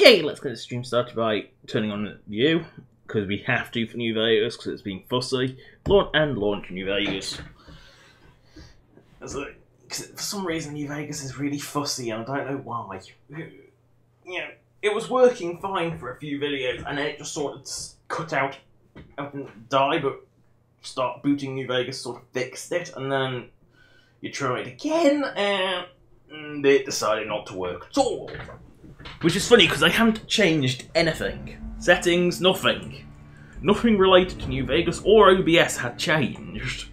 Okay, let's get the stream started by turning on the view, because we have to for New Vegas, because it's being fussy. Launch New Vegas. For some reason, New Vegas is really fussy, and I don't know why. It was working fine for a few videos, and then it just sort of cut out and die, but start booting New Vegas sort of fixed it, and then you try it again, and it decided not to work at all. Which is funny, because I haven't changed anything. Settings, nothing. Nothing related to New Vegas or OBS had changed.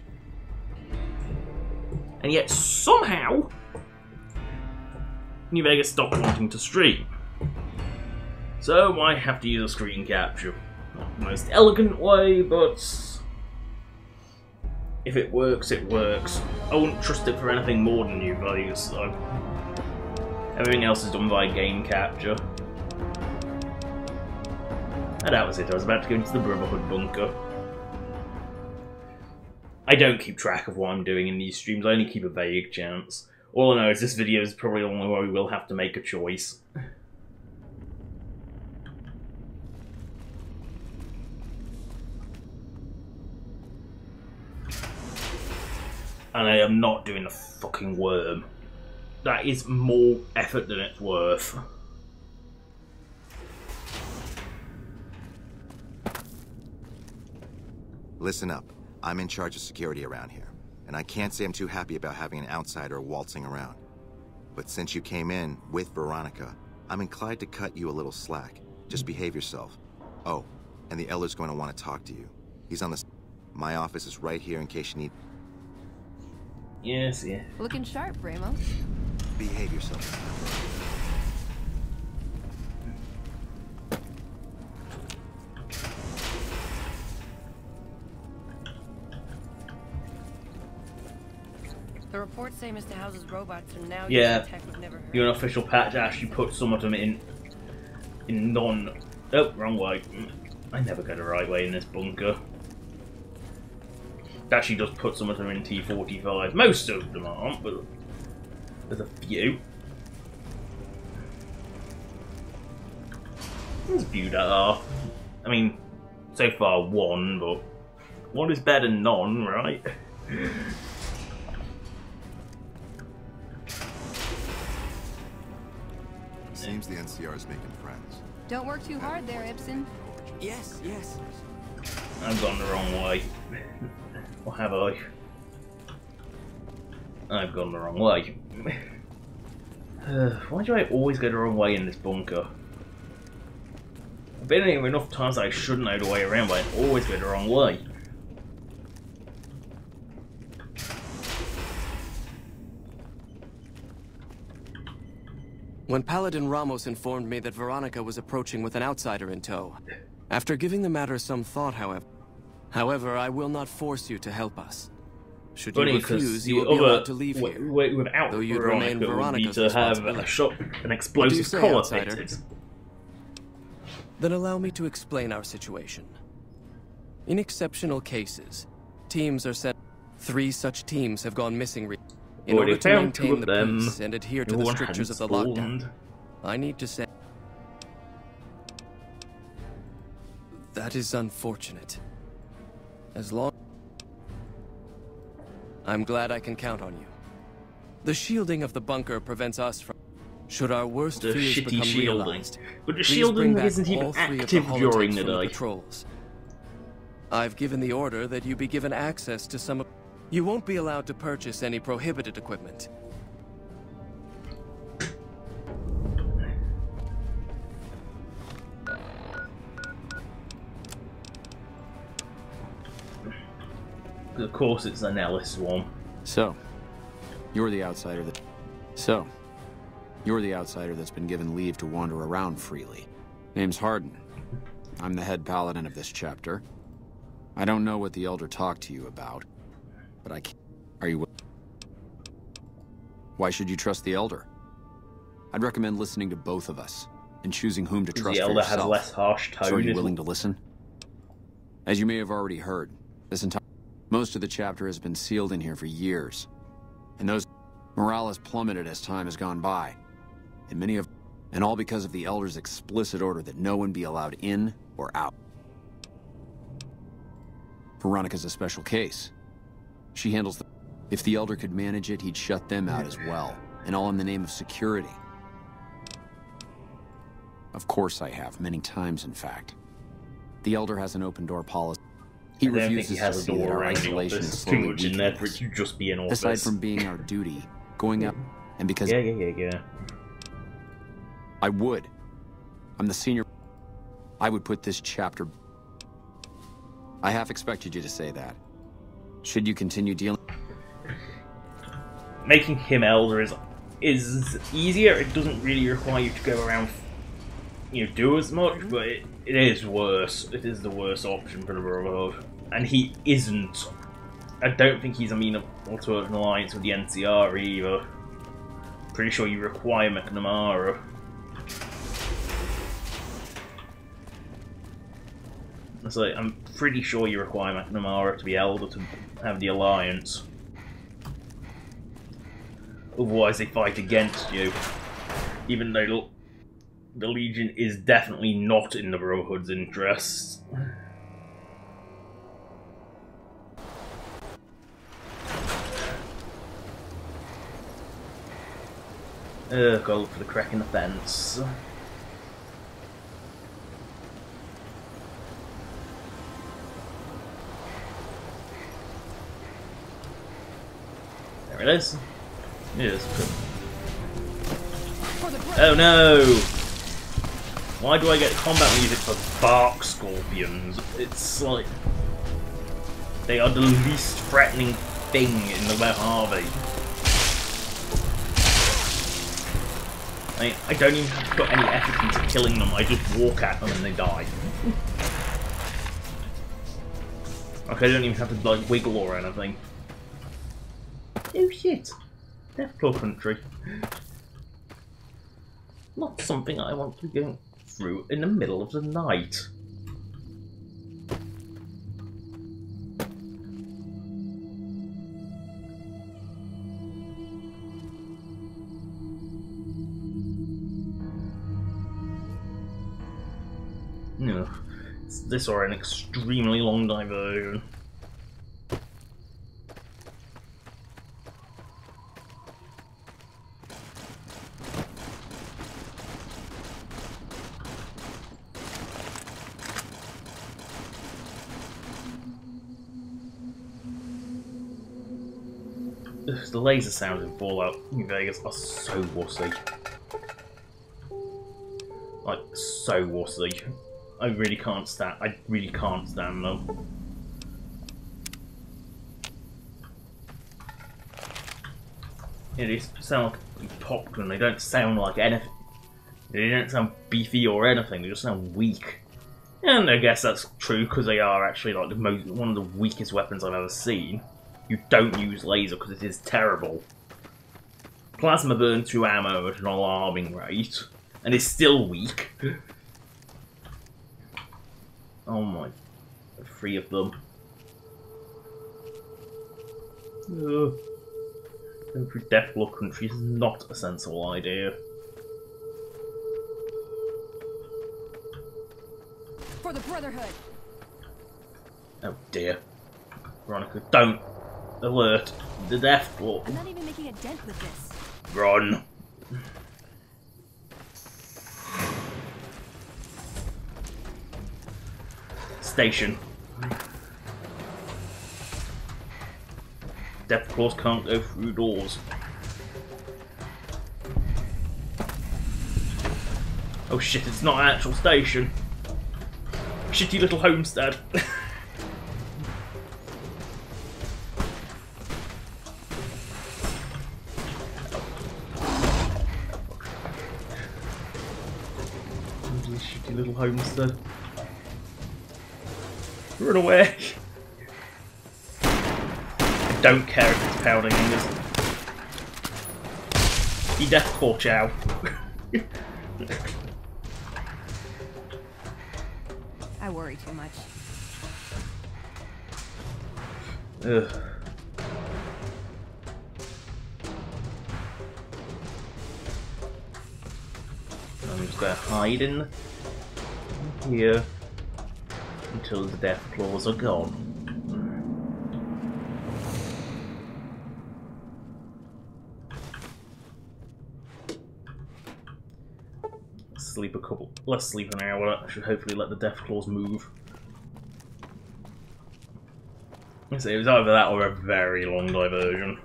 And yet, somehow, New Vegas stopped wanting to stream. So I have to use a screen capture. Not the most elegant way, but if it works, it works. I wouldn't trust it for anything more than New Vegas, though. Everything else is done by game capture. And that was it. I was about to go into the Brotherhood bunker. I don't keep track of what I'm doing in these streams. I only keep a vague chance. All I know is this video is probably the only way we will have to make a choice. And I am not doing the fucking worm. That is more effort than it's worth. Listen up. I'm in charge of security around here, and I can't say I'm too happy about having an outsider waltzing around. But since you came in with Veronica, I'm inclined to cut you a little slack. Just behave yourself. Oh, and the Elder's going to want to talk to you. He's on the... My office is right here in case you need... Yes, yeah. Looking sharp, Ramos. Behave yourself. The reports say Mr. House's robots are now yeah, tech we've never heard. Your official patch actually put some of them in non... Oh, wrong way. I never go the right way in this bunker. It actually does put some of them in T45. Most of them aren't, but there's a few. There's a few that are. I mean, so far one, but one is better than none, right? Seems the NCR is making friends. Don't work too hard there, Ibsen. Yes, yes. I've gone the wrong way. Or have I? I've gone the wrong way. Why do I always go the wrong way in this bunker? I've been here enough times that I should know the way around, but I always go the wrong way. When Paladin Ramos informed me that Veronica was approaching with an outsider in tow, after giving the matter some thought, however, I will not force you to help us. Should you refuse, you will be allowed to leave here. Without though you'd remain Veronica's to have a shop, an explosive collar fitted. Then allow me to explain our situation. In exceptional cases, teams are sent. 3 such teams have gone missing in order to maintain the peace and adhere to the strictures of the lockdown. I need to say that is unfortunate. As long I'm glad I can count on you. The shielding of the bunker prevents us from... Should our worst fears become realized, but the shielding isn't even active during the day. Patrols. I've given the order that you be given access to some of... You won't be allowed to purchase any prohibited equipment. Of course it's an Ellis one. So, you're the outsider that's been given leave to wander around freely. Name's Harden. I'm the head paladin of this chapter. I don't know what the Elder talked to you about, but I can't... Are you... Why should you trust the Elder? I'd recommend listening to both of us and choosing whom to trust the for Elder yourself. has less harsh tone. So are you willing to listen? As you may have already heard, most of the chapter has been sealed in here for years, and morale has plummeted as time has gone by, and many of And all because of the Elder's explicit order that no one be allowed in or out. Veronica's a special case. She handles the... If the Elder could manage it, he'd shut them out as well. And all in the name of security. Of course I have, many times in fact. The Elder has an open door policy. He refuses to see that our isolation is slowly weakening us. Aside from being our duty, going up, and because... Yeah. I would. I'm the senior... I would put this chapter... I half expected you to say that. Should you continue dealing... Making him Elder is easier. It doesn't really require you to go around, do as much, but it is worse. It is the worst option for the Brotherhood. And he isn't. I don't think he's amenable to an alliance with the NCR either. Pretty sure you require McNamara. So I'm pretty sure you require McNamara to be Elder to have the alliance. Otherwise they fight against you. Even though the Legion is definitely not in the Brotherhood's interests. Gotta look for the crack in the fence. There it is. It is. Oh no! Why do I get combat music for bark scorpions? It's like... They are the least threatening thing in the Web Harvey. I don't even have to put any effort into killing them, I just walk at them and they die. Okay, I don't even have to like wiggle or anything. Oh shit! Deathclaw country. Not something I want to be going through in the middle of the night. No, it's this or an extremely long diversion. The laser sounds in Fallout New Vegas are so wussy. Like, so wussy. I really can't stand them. Yeah, they sound like popcorn, they don't sound like anything. They don't sound beefy or anything, they just sound weak. And I guess that's true, because they are actually like one of the weakest weapons I've ever seen. You don't use laser because it is terrible. Plasma burns through ammo at an alarming rate, and is still weak. Oh my, 3 of them. Going through Deathclaw country is not a sensible idea. For the Brotherhood. Oh dear. Veronica, don't! Alert! The Deathclaw. I'm not even making a dent with this. Run! Station. Deathclaws can't go through doors. Oh shit, it's not an actual station. Shitty little homestead. Shitty little homestead. Run away! I don't care if it's powder fingers. Be Deathclaw chow. I worry too much. Ugh. gonna hide in here until the death claws are gone. Sleep a couple. Let's sleep an hour. I should hopefully let the death claws move. So it was either that or a very long diversion.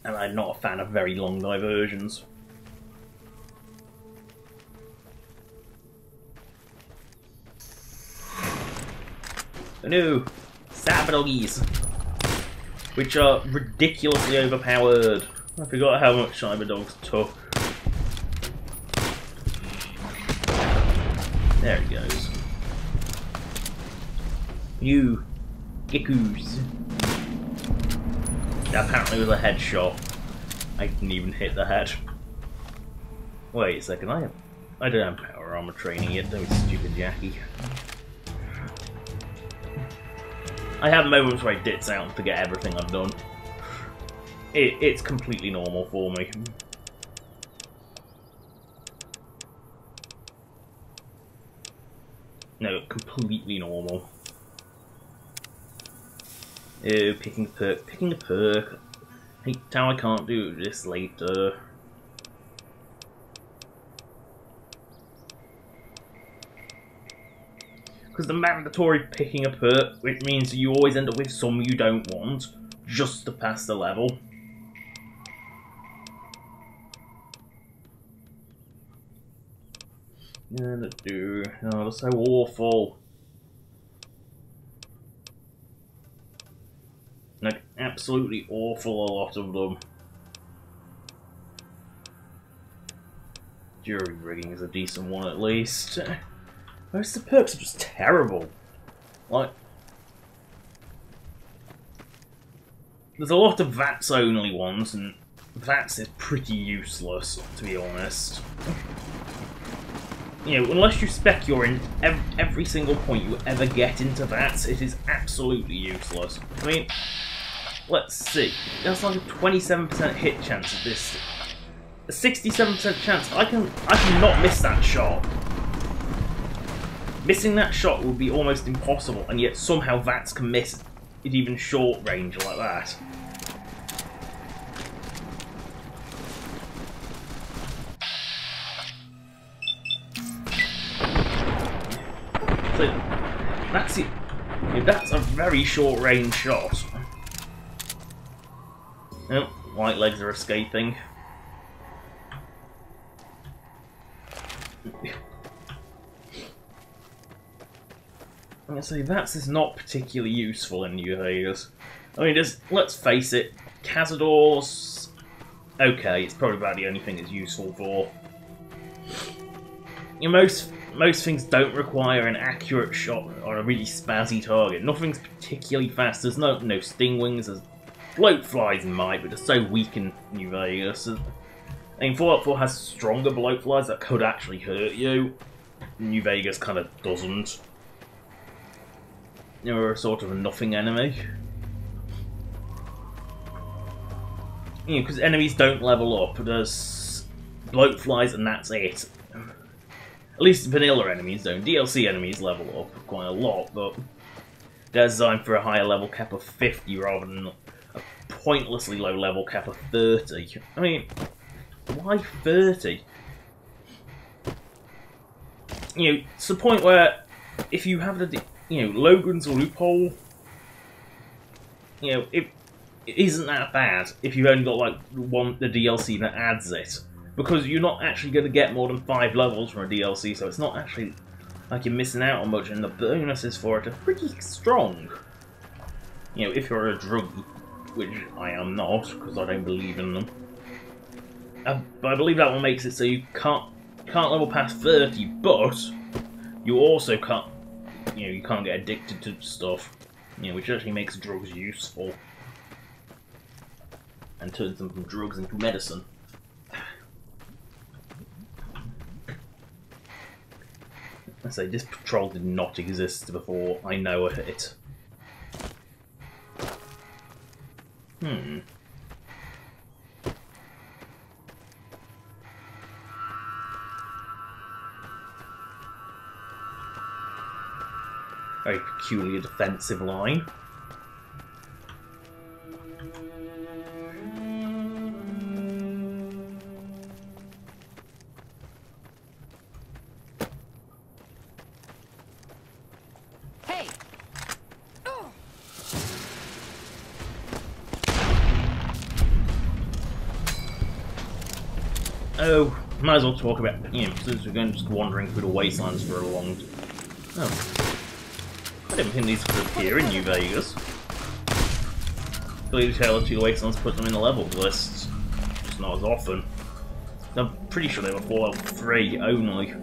And I'm not a fan of very long diversions. Oh no! Cyber-doggies! Which are ridiculously overpowered. I forgot how much cyber-dogs took. There it goes. You Geckos. That apparently was a headshot. I didn't even hit the head. Wait a second, I don't have power armor training yet, don't be stupid Jackie. I have moments where I ditz out and forget everything I've done. It's completely normal for me. No, completely normal. Ew, picking a perk. Picking a perk. Hate how I can't do this later. Because the mandatory picking a perk, which means you always end up with some you don't want, just to pass the level. Yeah, oh, they're so awful. Like, absolutely awful, a lot of them. Jury rigging is a decent one, at least. Most of the perks are just terrible. Like, there's a lot of VATS only ones, and VATS is pretty useless, to be honest. You know, unless you spec your in every single point you ever get into VATS, it is absolutely useless. I mean, let's see. That's like a 27% hit chance at this. A 67% chance. I can not miss that shot. Missing that shot would be almost impossible, and yet somehow VATS can miss it even short range like that. So that's it. That's a very short range shot. Oh, white legs are escaping. I'm gonna say VATS is not particularly useful in New Vegas. I mean, let's face it, Cazadors. Okay, it's probably about the only thing it's useful for. You know, most things don't require an accurate shot or a really spazzy target. Nothing's particularly fast. There's no stingwings. There's bloatflies might, but they're so weak in New Vegas. I mean, Fallout 4 has stronger bloatflies that could actually hurt you. New Vegas kind of doesn't. You're sort of a nothing enemy. You know, because enemies don't level up. There's bloatflies and that's it. At least vanilla enemies don't. DLC enemies level up quite a lot, but they're designed for a higher level cap of 50 rather than a pointlessly low level cap of 30. I mean, why 30? You know, it's the point where if you have the, you know, Logan's loophole, you know, it isn't that bad if you've only got like the DLC that adds it. Because you're not actually going to get more than 5 levels from a DLC, so it's not actually like you're missing out on much, and the bonuses for it are pretty strong. You know, if you're a druggie, which I am not, because I don't believe in them. But I believe that one makes it so you can't level past 30, but you also can't, you know, you can't get addicted to stuff, you know, which actually makes drugs useful and turns them from drugs into medicine. I say, this patrol did not exist before I know of it. Very peculiar defensive line. Hey! Oh, might as well talk about, since we're going just wandering through the wastelands for a long time. Oh. I didn't think these would appear in New Vegas. Clearly tell to the wastelands put them in the levels list. Just not as often. I'm pretty sure they were Fallout 3 only. I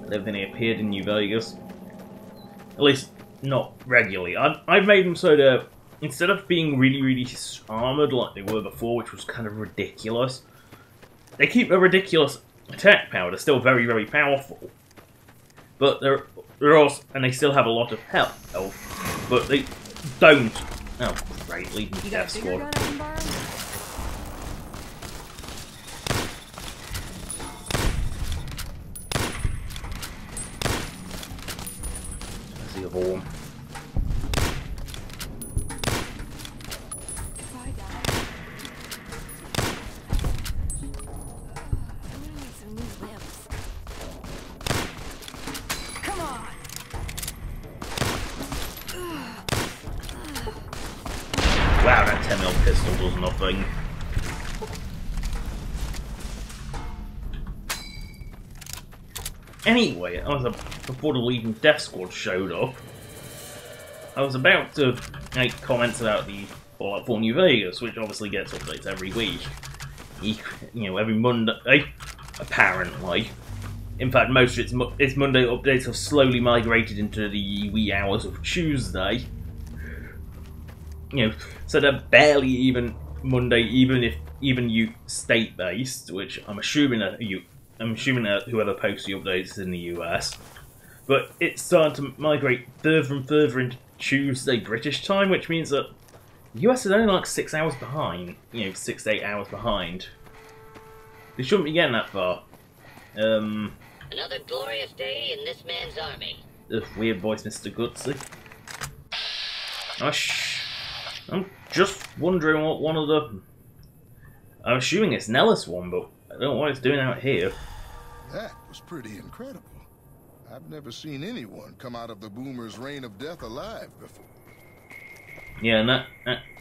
don't think they appeared in New Vegas. At least, not regularly. I've made them so that instead of being really armoured like they were before, which was kind of ridiculous, they keep a ridiculous attack power. They're still very powerful. But they're also, and they still have a lot of health, but they don't. Oh, great, leaving the death squad. That's the other one. Wow, that 10mm pistol does nothing. Anyway, before the Legion Death Squad showed up, I was about to make comments about the Fallout 4 New Vegas, which obviously gets updates every week. Every Monday, apparently. In fact, most of its Monday updates have slowly migrated into the wee hours of Tuesday. So they're barely even Monday, even you state-based, which I'm assuming that whoever posts the updates is in the US. But it's starting to migrate further and further into Tuesday British time, which means that the US is only like 6 hours behind. 6 to 8 hours behind. They shouldn't be getting that far. Another glorious day in this man's army. Ugh, weird voice, Mr. Gutsy. I'm just wondering what one of the... I'm assuming it's Nellis one, but I don't know what it's doing out here. That was pretty incredible. I've never seen anyone come out of the Boomer's reign of death alive before. Yeah, and that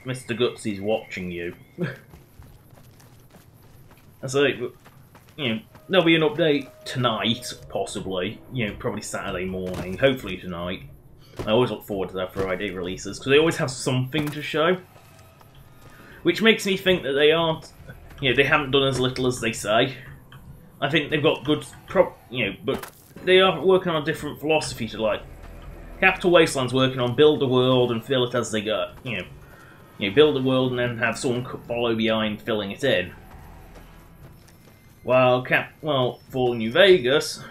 Mr. Gutsy's watching you. And so, there'll be an update tonight, possibly. Probably Saturday morning, hopefully tonight. I always look forward to their Friday releases, because they always have something to show. Which makes me think that they aren't, they haven't done as little as they say. I think they've got good, but they are working on a different philosophy to, like, Capital Wasteland's working on build a world and fill it as they go. Build a world and then have someone follow behind filling it in. While for New Vegas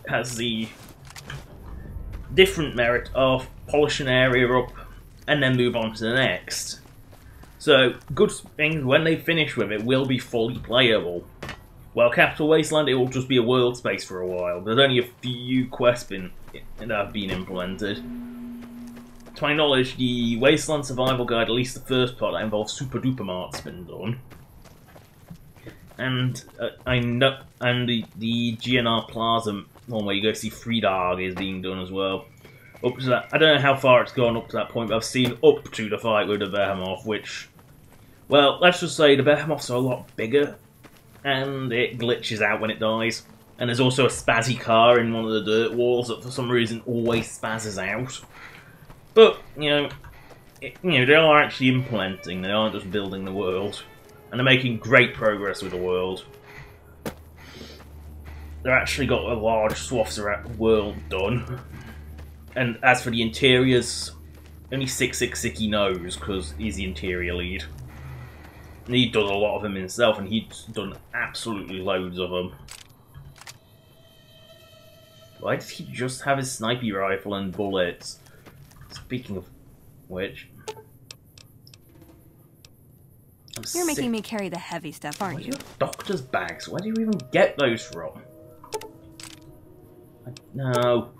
has the different merit of polish an area up and then move on to the next. So, good things, when they finish with it, will be fully playable. While Capital Wasteland, it will just be a world space for a while. There's only a few quests that have been implemented. To my knowledge, the Wasteland Survival Guide, at least the first part that involves Super Duper Mart's been done. And I know, and the GNR Plaza one where you go see Freedag is being done as well. Up to that, I don't know how far it's gone up to that point, but I've seen up to the fight with the Behemoth, which, well, let's just say the Behemoths are a lot bigger, and it glitches out when it dies. And there's also a spazzy car in one of the dirt walls that for some reason always spazzes out. But, they are actually implementing, they aren't just building the world. And they're making great progress with the world. They've actually got a large swaths of the world done. And as for the interiors, only 666 knows, because he's the interior lead. And he does a lot of them himself, and he's done absolutely loads of them. Why did he just have his sniper rifle and bullets? Speaking of which... You're making me carry the heavy stuff, aren't you? Doctor's bags. Where do you even get those from? No.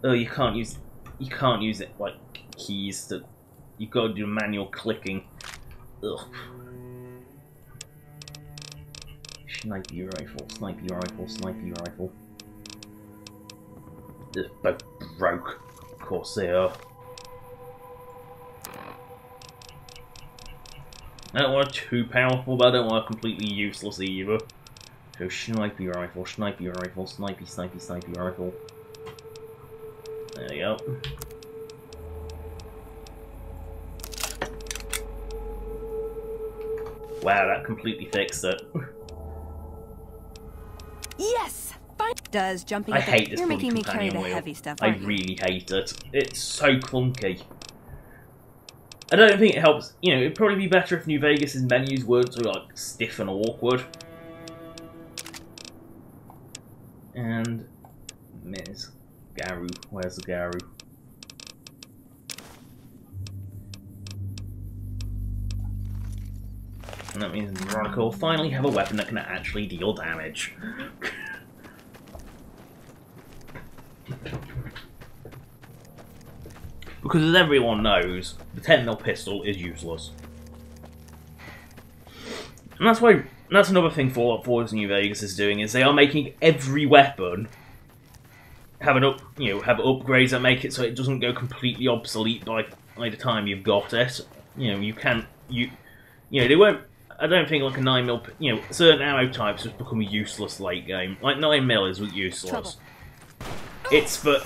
Oh, you can't use it like keys. To you've got to do manual clicking. Ugh. Snipey rifle, snipey rifle, snipey rifle. They're both broke. Of course they are. I don't want too powerful, but I don't want completely useless either. So snipey rifle, snipey rifle, snipey, snipey, snipey rifle. There you go. Wow, that completely fixed it. Yes! Fine. Does jumping I hate this. You're making me carry the wheel. heavy stuff, I aren't you? really hate it. It's so clunky. I don't think it helps. You know, it'd probably be better if New Vegas's menus weren't so like stiff and awkward. And Ms. Garu, where's the Garu? And that means Veronica will finally have a weapon that can actually deal damage. Because as everyone knows, the 10mm pistol is useless. And that's another thing Fallout 4's New Vegas is doing, is they are making every weapon have upgrades that make it so it doesn't go completely obsolete by the time you've got it. You know, they won't. I don't think like a 9mm, certain ammo types just become useless late game. Like 9mm is useless. Trouble. It's for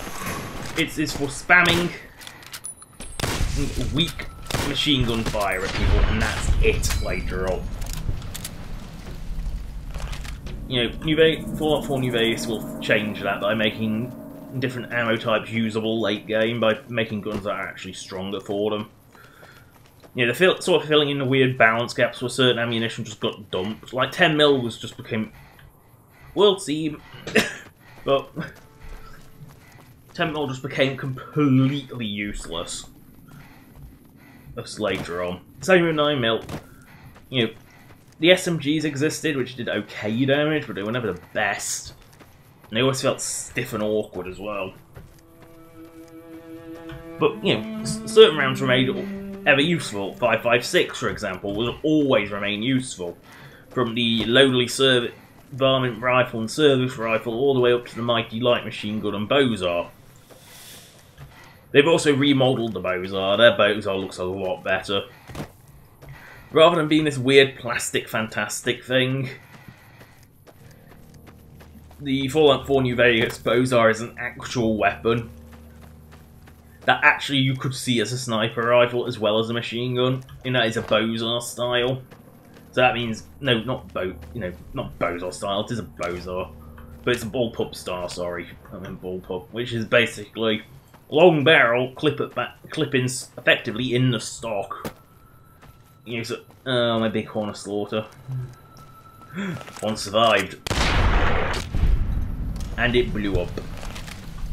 spamming weak machine gun fire at people, and that's it later on. You know, Fallout 4 New Vegas will change that by making different ammo types usable late game, by making guns that are actually stronger for them. You know, they're sort of filling in the weird balance gaps where certain ammunition just got dumped. Like 10mm just became world team, but 10mm just became completely useless. That's later on. Same with 9mm. You know, the SMGs existed, which did okay damage, but they were never the best. And they always felt stiff and awkward as well. But, you know, certain rounds remained ever useful. 5.56, for example, will always remain useful. From the lowly varmint rifle and service rifle all the way up to the mighty light machine gun and Bozar. They've also remodeled the Bozar. Their Bozar looks a lot better. Rather than being this weird plastic fantastic thing, the Fallout 4 New Vegas Bozar is an actual weapon that actually you could see as a sniper rifle as well as a machine gun. And that is a Bozar style. So that means not Bozar style. It is a Bozar, but it's a bullpup style. Sorry, I meant bullpup, which is basically long barrel, clip-ins effectively in the stock. You know, so, oh, my big horn of slaughter. One survived. And it blew up.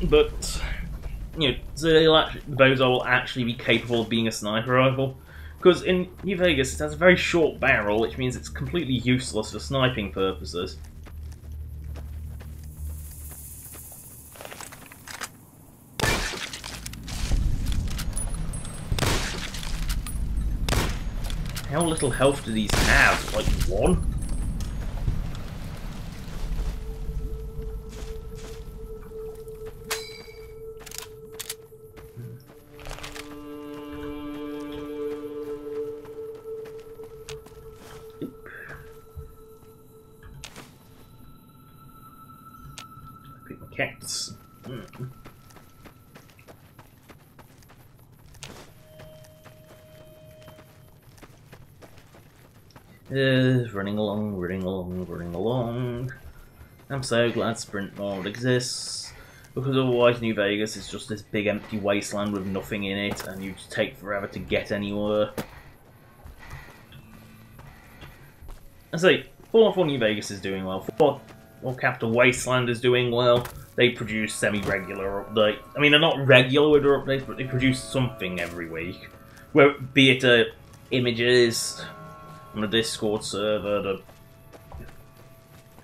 But, you know, so the Bozar will actually be capable of being a sniper rifle. Because in New Vegas it has a very short barrel, which means it's completely useless for sniping purposes. How little health do these have? Like one? Oop. Pick my cats. Running along. I'm so glad sprint mode exists, because otherwise New Vegas is just this big empty wasteland with nothing in it, and you just take forever to get anywhere. I say, Fallout 4 New Vegas is doing well. Fallout Capital Wasteland is doing well. They produce semi-regular updates. I mean, they're not regular with their updates, but they produce something every week. Be it images on the Discord server,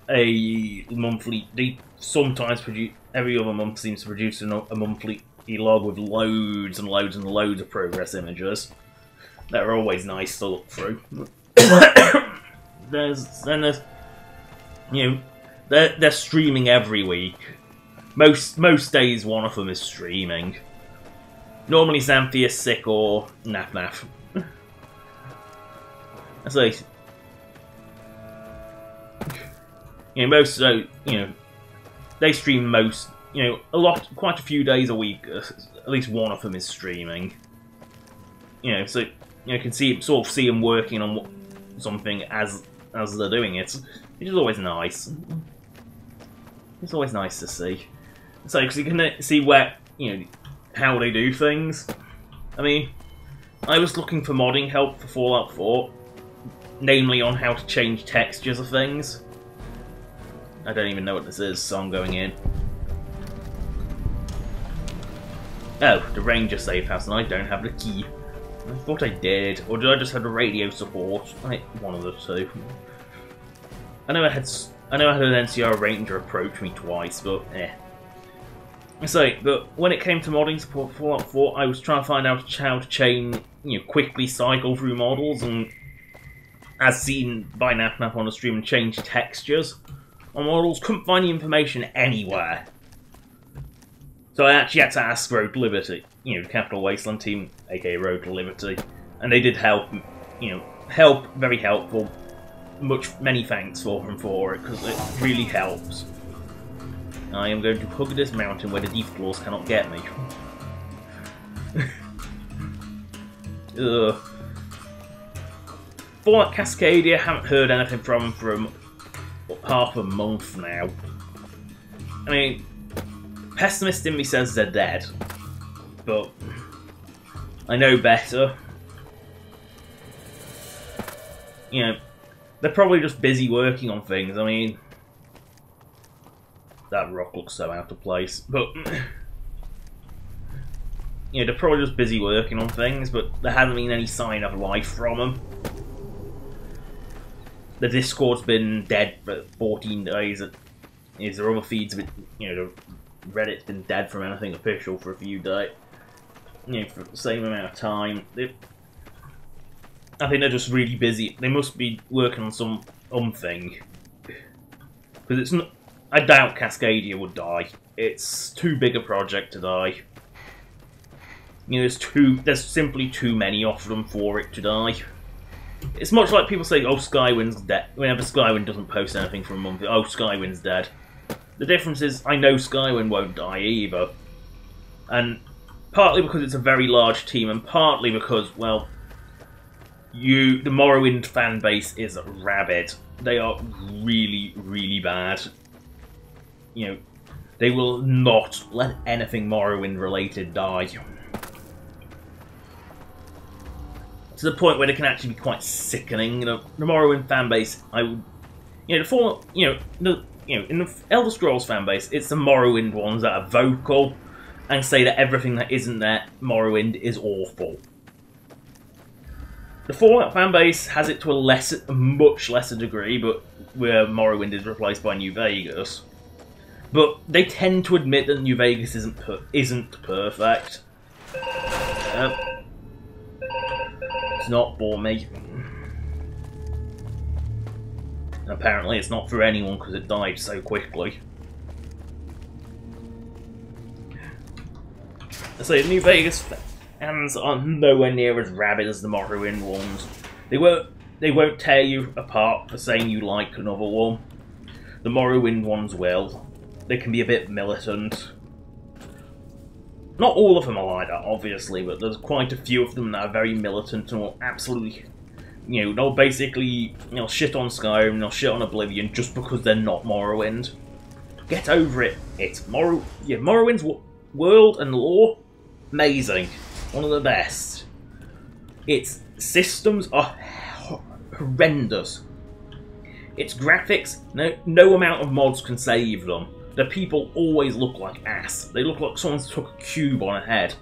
a monthly. They sometimes produce every other month seems to produce a monthly log with loads and loads and loads of progress images that are always nice to look through. there's you know, they're streaming every week. Most days one of them is streaming. Normally Xanthi is sick or Naf. So, you know, they stream most, quite a few days a week. At least one of them is streaming. So you can sort of see them working on something as they're doing it, which is always nice. It's always nice to see. So, because you can see where, how they do things. I mean, I was looking for modding help for Fallout 4, namely on how to change textures of things. I don't even know what this is, so I'm going in. Oh, the Ranger safe house, and I don't have the key. I thought I did, or did I just have the radio support? One of the two. I know I had an NCR Ranger approach me twice, but eh. So, but when it came to modding support for Fallout 4, I was trying to find out how to quickly cycle through models, and as seen by Nap on the stream, and change textures on models. Couldn't find the information anywhere. So I actually had to ask Road to Liberty, the Capital Wasteland team, aka Road to Liberty, and they did help, very helpful. Many thanks for them for it, because it really helps. I am going to hug this mountain where the deep claws cannot get me. Fallout Cascadia, haven't heard anything from them for half a month now. I mean, pessimist in me says they're dead, but I know better. They're probably just busy working on things. I mean, that rock looks so out of place, but they're probably just busy working on things, but there hasn't been any sign of life from them. The Discord's been dead for 14 days. Their other feeds, the Reddit's been dead from anything official for a few days. For the same amount of time. I think they're just really busy. They must be working on something. Because it's not. I doubt Cascadia would die. It's too big a project to die. There's simply too many of them for it to die. It's much like people say, "Oh, Skywind's dead." Whenever Skywind doesn't post anything for a month, "Oh, Skywind's dead." The difference is, I know Skywind won't die either, and partly because it's a very large team, and partly because, well, the Morrowind fan base is rabid. They are really, really bad. They will not let anything Morrowind related die. To the point where they can actually be quite sickening. The Morrowind fan base, in the Elder Scrolls fan base, it's the Morrowind ones that are vocal and say that everything that isn't there Morrowind is awful. The Fallout fan base has it to a much lesser degree, but where Morrowind is replaced by New Vegas. But they tend to admit that New Vegas isn't perfect. It's not for me. And apparently it's not for anyone because it died so quickly. So New Vegas fans are nowhere near as rabid as the Morrowind ones. They won't tear you apart for saying you like another one. The Morrowind ones will. They can be a bit militant. Not all of them are like that, obviously, but there's quite a few of them that are very militant and will absolutely, they'll basically, shit on Skyrim, they'll shit on Oblivion just because they're not Morrowind. Get over it. It's Morrowind's world and lore, amazing. One of the best. Its systems are horrendous. Its graphics, no amount of mods can save them. The people always look like ass. They look like someone took a cube on a head.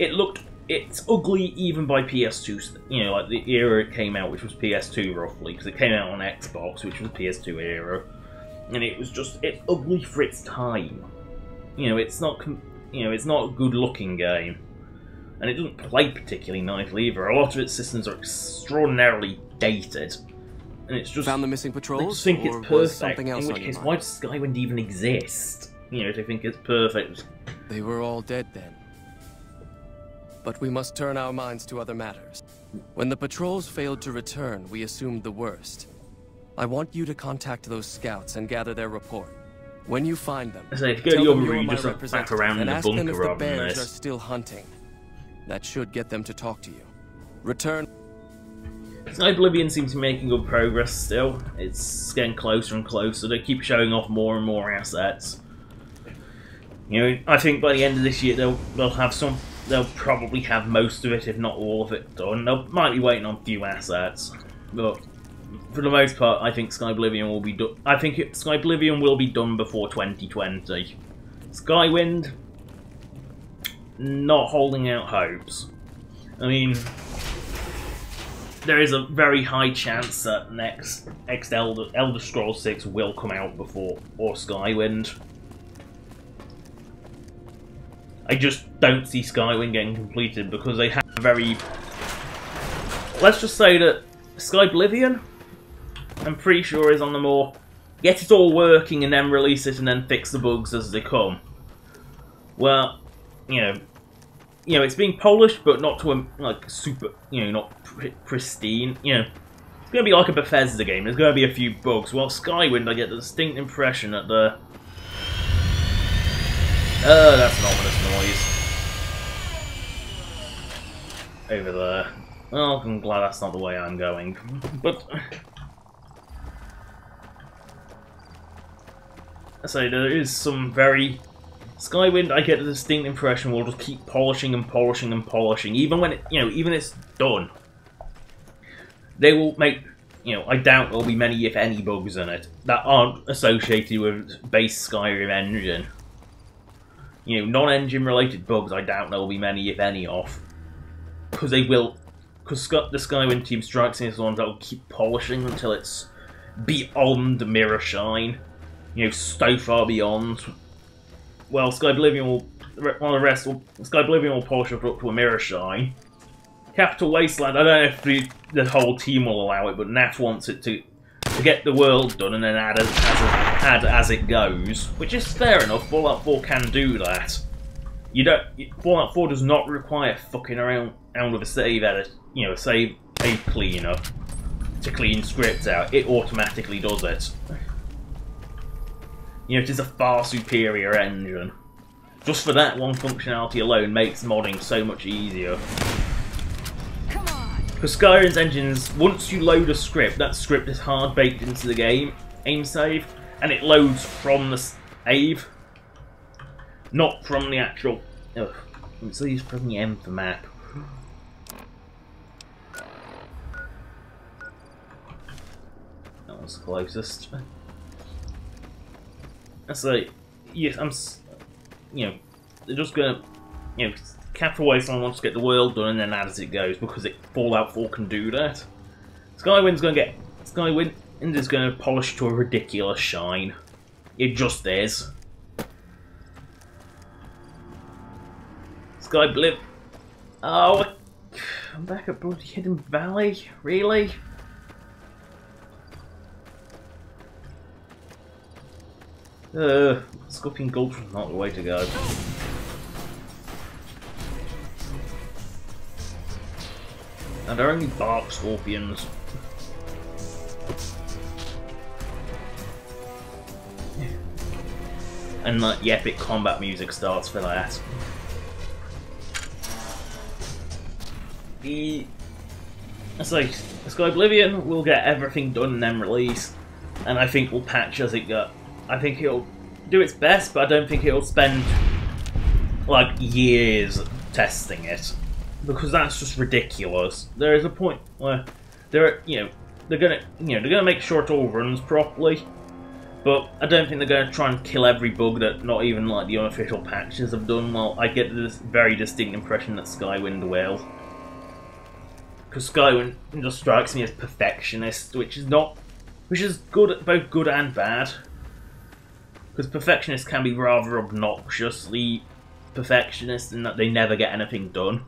It's ugly even by PS2, like the era it came out, which was PS2 roughly, because it came out on Xbox, which was PS2 era. And it's ugly for its time. it's not a good-looking game, and it doesn't play particularly nicely either. A lot of its systems are extraordinarily dated, and it's just found the missing patrols. I just think it's or perfect. was something else in which on your case, mind? why does Skywind even exist? If they think it's perfect. They were all dead then. But we must turn our minds to other matters. When the patrols failed to return, we assumed the worst. I want you to contact those scouts and gather their report. When you find them, So if you go to tell your them you are room, my just back representative around in and the ask them bunker if the rather than bears are this. still hunting. That should get them to talk to you. Return. Oblivion seems to be making good progress still. It's getting closer and closer. They keep showing off more and more assets. I think by the end of this year they'll have some. They'll probably have most of it, if not all of it, done. They might be waiting on a few assets, but for the most part, I think Oblivion will be done. I think Oblivion will be done before 2020. Skywind, not holding out hopes. I mean, there is a very high chance that next Elder Scrolls 6 will come out before Skywind. I just don't see Skywind getting completed because they have a very... Let's just say that Oblivion, I'm pretty sure, is on the more... Get it all working and then release it and then fix the bugs as they come. Well, it's being polished, but not to a, super, not pristine. It's going to be like a Bethesda game. There's going to be a few bugs. While Skywind, I get the distinct impression that the... that's an ominous noise. Over there. Oh, I'm glad that's not the way I'm going. But... I say, there is some very... Skywind, I get the distinct impression will just keep polishing and polishing and polishing. Even when even it's done. They will make... I doubt there'll be many, if any, bugs in it that aren't associated with base Skyrim engine. Non-engine related bugs, I doubt there'll be many, if any, off. Because they will... Because the Skywind team strikes me as the ones that will keep polishing until it's beyond mirror shine. So far beyond. Well, Oblivion will... Oblivion will polish it up to a mirror shine. Capital Wasteland, I don't know if the whole team will allow it, but Nat wants it to get the world done and then add as it goes, which is fair enough. Fallout 4 can do that. Fallout 4 does not require fucking around with a save edit, a save cleaner to clean scripts out. It automatically does it. It is a far superior engine. Just for that one functionality alone makes modding so much easier. Because Skyrim's engines, once you load a script, that script is hard baked into the game, aim save, and it loads from the save, not from the actual... Ugh, so use pressing the M for map. That was the closest. So, yes, they're just gonna, Capital Wasteland wants to get the world done and then add as it goes, because Fallout 4 can do that. Skywind is gonna polish to a ridiculous shine. It just is. Skyblip. Oh, I'm back at bloody Hidden Valley? Really? Scorpion Gulch was not the way to go. And they're only bark scorpions. And the epic combat music starts for that. Oblivion will get everything done and then release, and I think we'll patch as it goes. I think it'll do its best, but I don't think it'll spend like years testing it, because that's just ridiculous. There is a point where they're gonna make sure it all runs properly, but I don't think they're gonna try and kill every bug that not even like the unofficial patches have done. Well, I get this very distinct impression that Skywind will, because Skywind just strikes me as perfectionist, which is good, both good and bad. Because perfectionists can be rather obnoxiously perfectionist in that they never get anything done.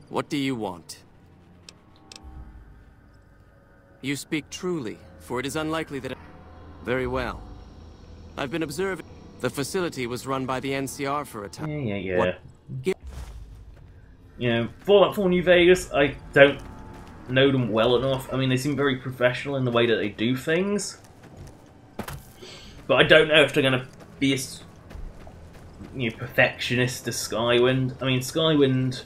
What do you want? You speak truly, for it is unlikely that... Very well. I've been observing... The facility was run by the NCR for a time. Yeah. What? You know, Fallout 4 New Vegas, I don't know them well enough. I mean, they seem very professional in the way that they do things. But I don't know if they're going to be as, you know, perfectionist as Skywind. I mean, Skywind,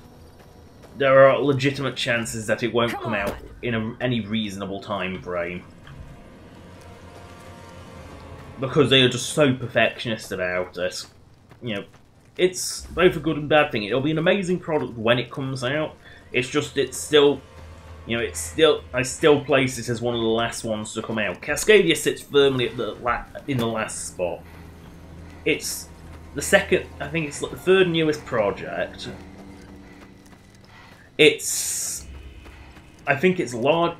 there are legitimate chances that it won't come out in any reasonable time frame. Because they are just so perfectionist about it. You know, it's both a good and bad thing. It'll be an amazing product when it comes out. It's just, it's still, you know, I still place it as one of the last ones to come out. Cascadia sits firmly at in the last spot. It's the second, I think it's like the third newest project. I think it's large.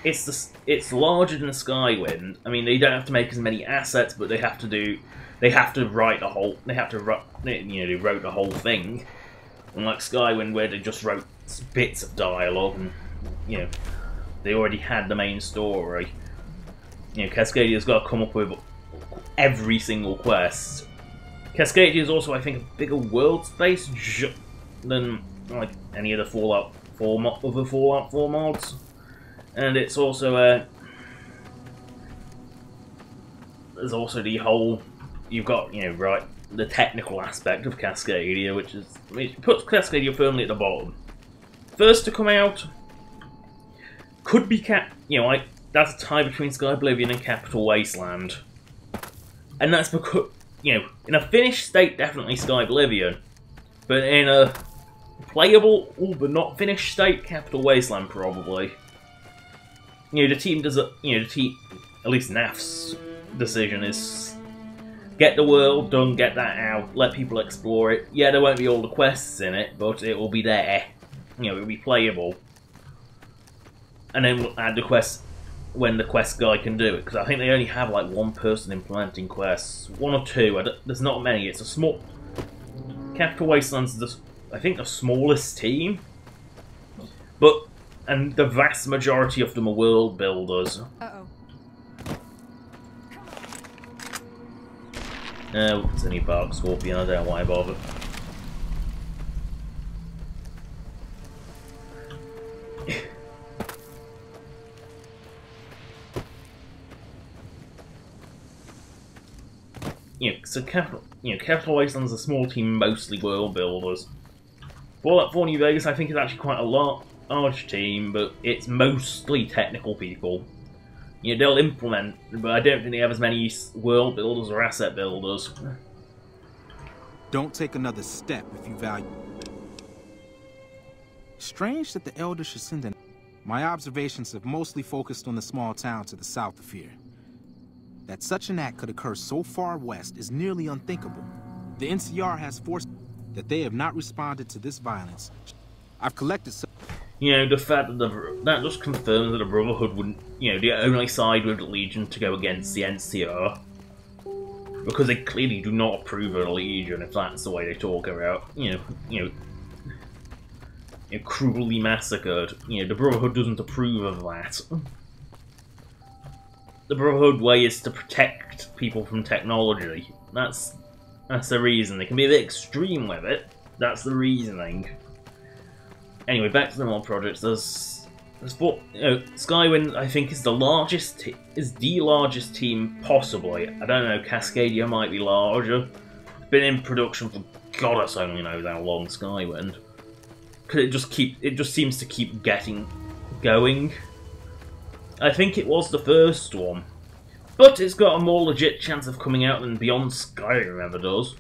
It's larger than Skywind. I mean, they don't have to make as many assets, but they have to write the whole. They wrote the whole thing. Unlike Skywind, where they just wrote bits of dialogue, and you know, they already had the main story. You know, Cascadia's got to come up with every single quest. Cascadia is also, I think, a bigger world space than like any of the Fallout 4 mods, and it's also there's also the whole, you've got, you know, right, the technical aspect of Cascadia, which puts Cascadia firmly at the bottom. First to come out could be that's a tie between Sky Oblivion and Capital Wasteland, and that's because, you know, in a finished state, definitely Sky Oblivion, but in a playable, but not finished state, Capital Wasteland probably. You know, the team does it. You know, at least NAF's decision is get the world done, get that out, let people explore it. Yeah, there won't be all the quests in it, but it will be there. You know, it'll be playable, and then we'll add the quests when the quest guy can do it. Because I think they only have like one person implementing quests, one or two. There's not many. It's a small. Capital Wasteland's I think the smallest team, and the vast majority of them are world builders. It's any bark scorpion, I don't know why I bother. So Capital Wasteland's a small team, mostly world builders. Fallout 4 New Vegas, I think, is actually quite a large team, but it's mostly technical people. You know, they'll implement, but I don't think they have as many world builders or asset builders. Don't take another step if you value. Strange that the Elder should send an... My observations have mostly focused on the small town to the south of here. That such an act could occur so far west is nearly unthinkable. The NCR has forced that they have not responded to this violence. I've collected some... You know, the fact that that just confirms that the Brotherhood wouldn't, you know, they only side with the Legion to go against the NCR. Because they clearly do not approve of the Legion, if that's the way they talk about, cruelly massacred. You know, the Brotherhood doesn't approve of that. The Brotherhood way is to protect people from technology. That's the reason. They can be a bit extreme with it. That's the reasoning. Anyway, back to the mod projects. Skywind, I think, is the largest team possibly. I don't know. Cascadia might be larger. It's been in production for God us only knows how long. Skywind, because it just seems to keep getting going. I think it was the first one, but it's got a more legit chance of coming out than Beyond Skyrim ever does.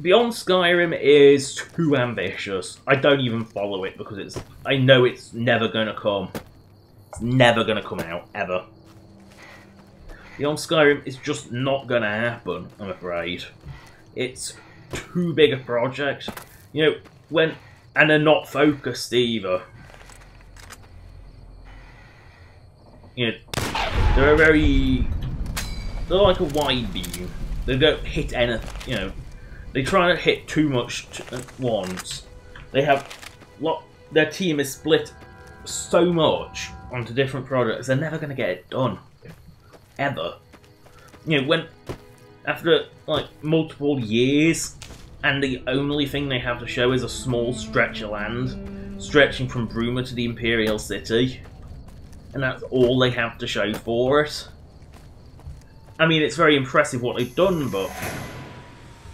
Beyond Skyrim is too ambitious. I don't even follow it because I know it's never going to come. It's never going to come out, ever. Beyond Skyrim is just not going to happen, I'm afraid. It's too big a project. You know, and they're not focused either. You know, they're a very... they're like a wide beam. They don't hit anything, you know. They try to hit too much at once. They have their team is split so much onto different projects. They're never going to get it done, ever. You know, when after like multiple years, and the only thing they have to show is a small stretch of land stretching from Bruma to the Imperial City, and that's all they have to show for it. I mean, it's very impressive what they've done, but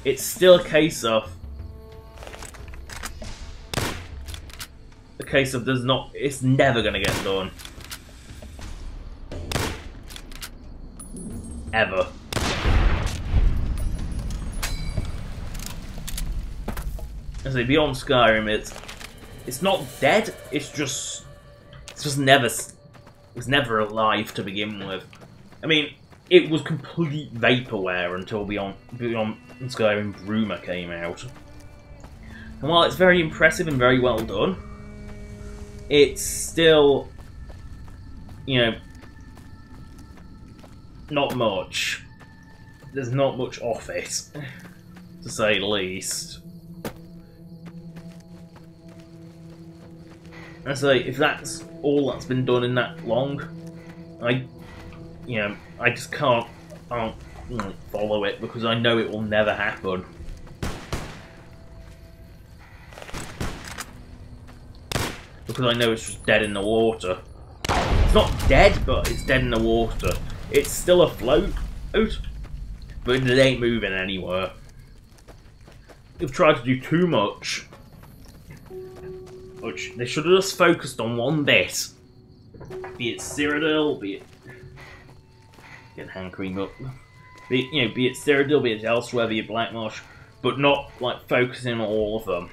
it's still a case of it's never gonna get done. Ever. I say beyond Skyrim, it's not dead. It's just never alive to begin with. I mean, it was complete vaporware until beyond Skyrim Bruma came out. And while it's very impressive and very well done, it's still, you know, not much. There's not much off it, to say the least. I say, if that's all that's been done in that long, I just can't follow it, because I know it will never happen. Because I know it's just dead in the water. It's not dead, but it's dead in the water. It's still afloat, but it ain't moving anywhere. They've tried to do too much, which they should have just focused on one bit. Be it Cyrodiil, be it... Get hand cream up. Be it Cyrodiil, be it elsewhere, be it Blackmarsh, but not, like, focusing on all of them.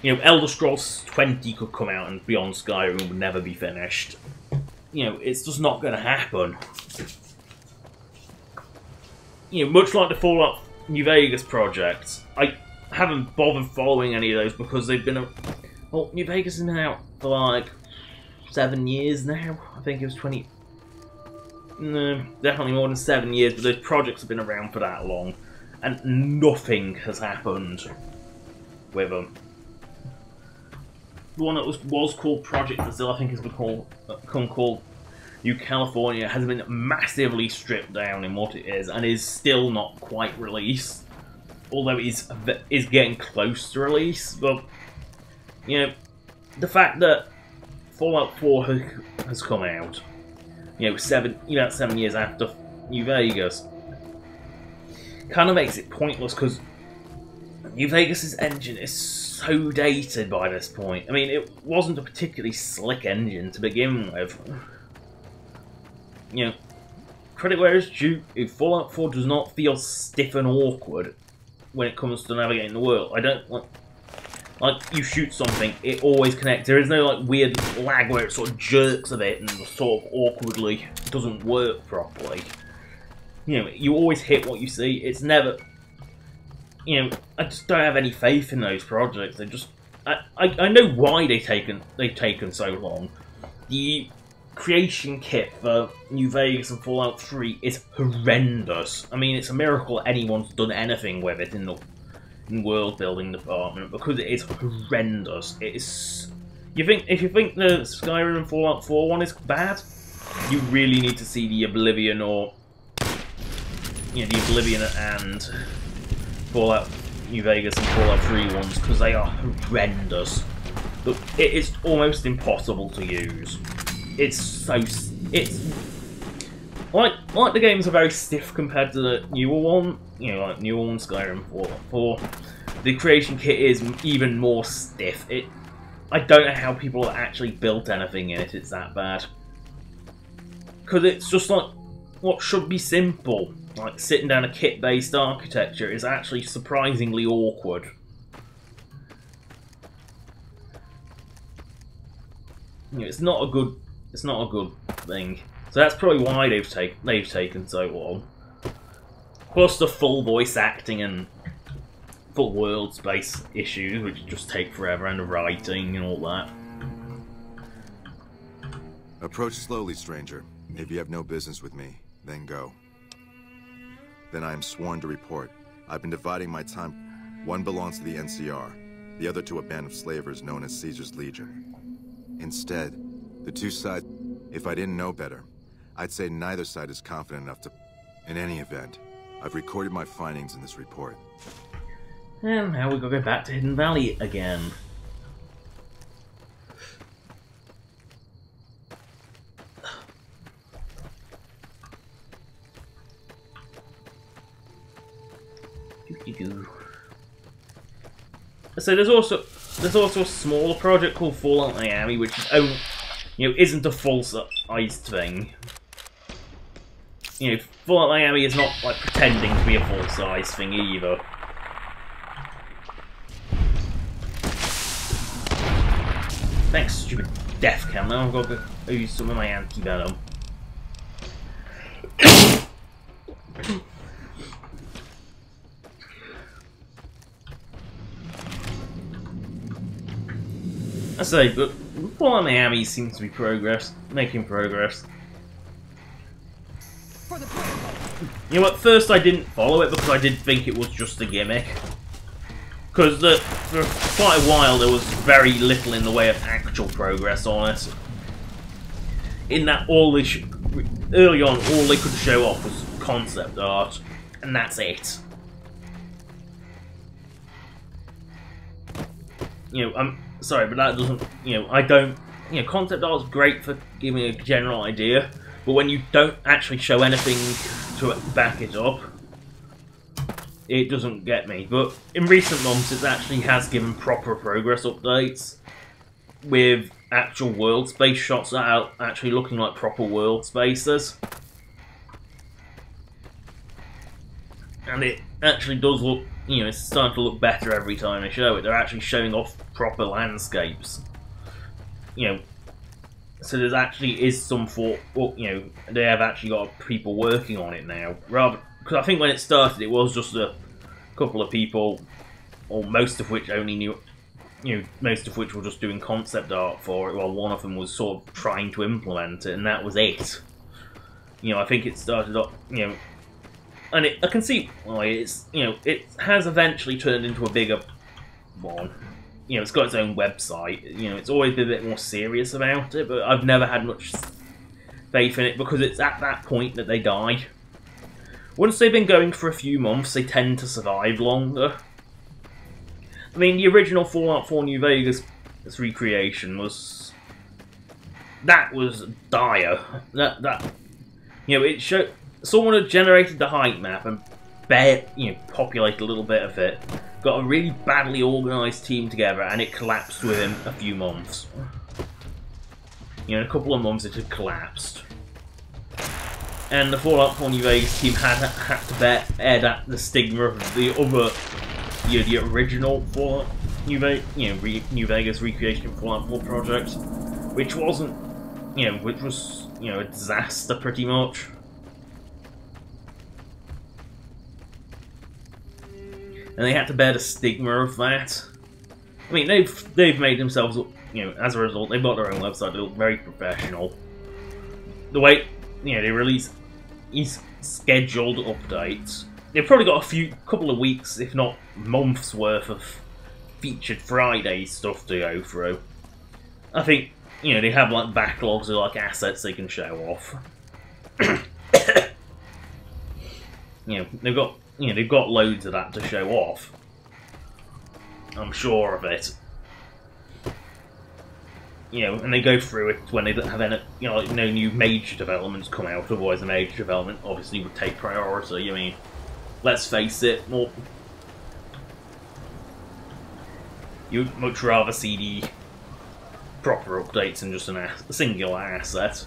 You know, Elder Scrolls 20 could come out and Beyond Skyrim would never be finished. You know, it's just not going to happen. You know, much like the Fallout New Vegas project, I haven't bothered following any of those because they've been... Well, New Vegas has been out for like 7 years now. I think it was 20... No, definitely more than 7 years, but those projects have been around for that long. And nothing has happened with them. The one that was called Project Brazil, I think has become called New California, has been massively stripped down in what it is, and is still not quite released. Although it is getting close to release. But, you know, the fact that Fallout 4 has come out, you know, about 7 years after New Vegas, kind of makes it pointless, because New Vegas' engine is so dated by this point. I mean, it wasn't a particularly slick engine to begin with. You know, credit where it's due, Fallout 4 does not feel stiff and awkward when it comes to navigating the world. I don't like you shoot something, it always connects. There is no like weird lag where it sort of jerks a bit and sort of awkwardly doesn't work properly. You know, you always hit what you see. It's never... You know, I just don't have any faith in those projects. They just... I know why they've taken so long. The creation kit for New Vegas and Fallout 3 is horrendous. I mean, it's a miracle anyone's done anything with it in the world building department, because it is horrendous. It is... If you think the Skyrim and Fallout 4 one is bad, you really need to see the Oblivion or... You know, the Oblivion and Fallout New Vegas and Fallout 3 ones, because they are horrendous. But it is almost impossible to use. It's like the games are very stiff compared to the newer one. You know, like newer one, Skyrim 4. The creation kit is even more stiff. I don't know how people have actually built anything in it. It's that bad. Because it's just like what should be simple. Like, sitting down a kit-based architecture is actually surprisingly awkward. You know, it's not a good thing. So that's probably why they've taken so long. Plus the full voice acting and full world space issues, which just take forever, and the writing and all that. Approach slowly, stranger. If you have no business with me, then go. Then I am sworn to report. I've been dividing my time. One belongs to the NCR, the other to a band of slavers known as Caesar's Legion. Instead, the two sides... If I didn't know better, I'd say neither side is confident enough to... In any event, I've recorded my findings in this report. And now we've got to go back to Hidden Valley again. So there's also a smaller project called Fallout Miami, which is isn't a full-sized thing. Fallout Miami is not like pretending to be a full-size thing either. Thanks, stupid death cam. Now I've got to use some of my anti-venom. I say, but Fallout Miami seems to be making progress. You know, at first I didn't follow it because I did think it was just a gimmick. Because for quite a while there was very little in the way of actual progress on it. In that early on, all they could show off was concept art, and that's it. I'm sorry, but that doesn't, I don't, concept art is great for giving a general idea, but when you don't actually show anything to back it up, it doesn't get me. But in recent months, it actually has given proper progress updates with actual world space shots that are actually looking like proper world spaces. And it actually does look, it's starting to look better every time they show it. They're actually showing off proper landscapes. So there's actually is some thought, they have actually got people working on it now. Rather, because I think when it started, it was just a couple of people, or most of which only knew, most of which were just doing concept art for it, while one of them was sort of trying to implement it, and that was it. I think it started off, and I can see why it's, it has eventually turned into a bigger one. It's got its own website. It's always been a bit more serious about it, but I've never had much faith in it because it's at that point that they die. Once they've been going for a few months, they tend to survive longer. I mean, the original Fallout 4 New Vegas recreation was... That was dire. It showed... Someone had generated the height map and populated a little bit of it. Got a really badly organised team together, and it collapsed within a few months. In a couple of months it had collapsed. And the Fallout 4 New Vegas team had to bear the stigma of the other, the original Fallout New Vegas recreation Fallout 4 project, which wasn't, which was, a disaster pretty much. And they had to bear the stigma of that. I mean, they've made themselves look, as a result, they've got their own website, they look very professional. The way, they release scheduled updates. They've probably got a couple of weeks, if not months worth of featured Friday stuff to go through. I think, they have like backlogs of like assets they can show off. They've got loads of that to show off. I'm sure of it. And they go through it when they don't have any, no new major developments come out. Otherwise, a major development obviously would take priority. I mean, let's face it, you'd much rather see the proper updates than just a singular asset.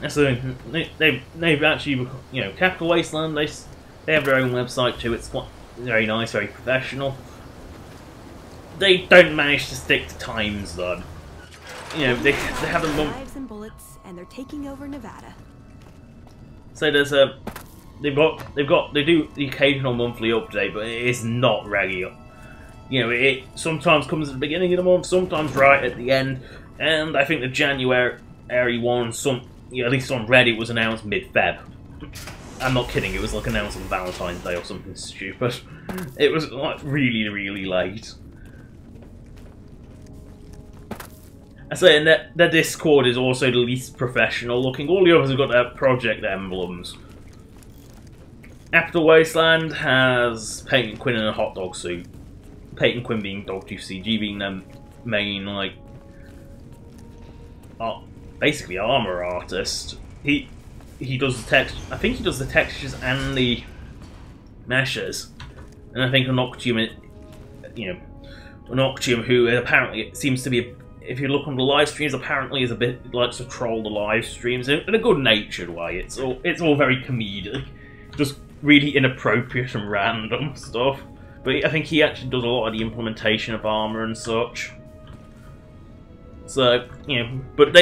So they've actually, Capital Wasteland, they have their own website too. It's quite very nice, very professional. They don't manage to stick to times though. They have a month. Knives and bullets, and they're taking over Nevada. So there's they do the occasional monthly update, but it is not regular. You know, it sometimes comes at the beginning of the month, sometimes right at the end, and I think the January one, at least on Reddit, was announced mid-Feb. I'm not kidding, it was like announced on Valentine's Day or something stupid. It was like really, really late. I say, and their Discord is also the least professional looking. All the others have got their project emblems. After Wasteland has Peyton Quinn in a hot dog suit. Peyton Quinn being Dogtooth CG, being their main, like, basically armor artist. He does the text. I think he does the textures and the meshes. And I think Noctium, Noctium, who apparently seems to be, if you look on the live streams, apparently is a bit likes to troll the live streams in a good-natured way. It's all very comedic, just really inappropriate and random stuff. But I think he actually does a lot of the implementation of armor and such. So, but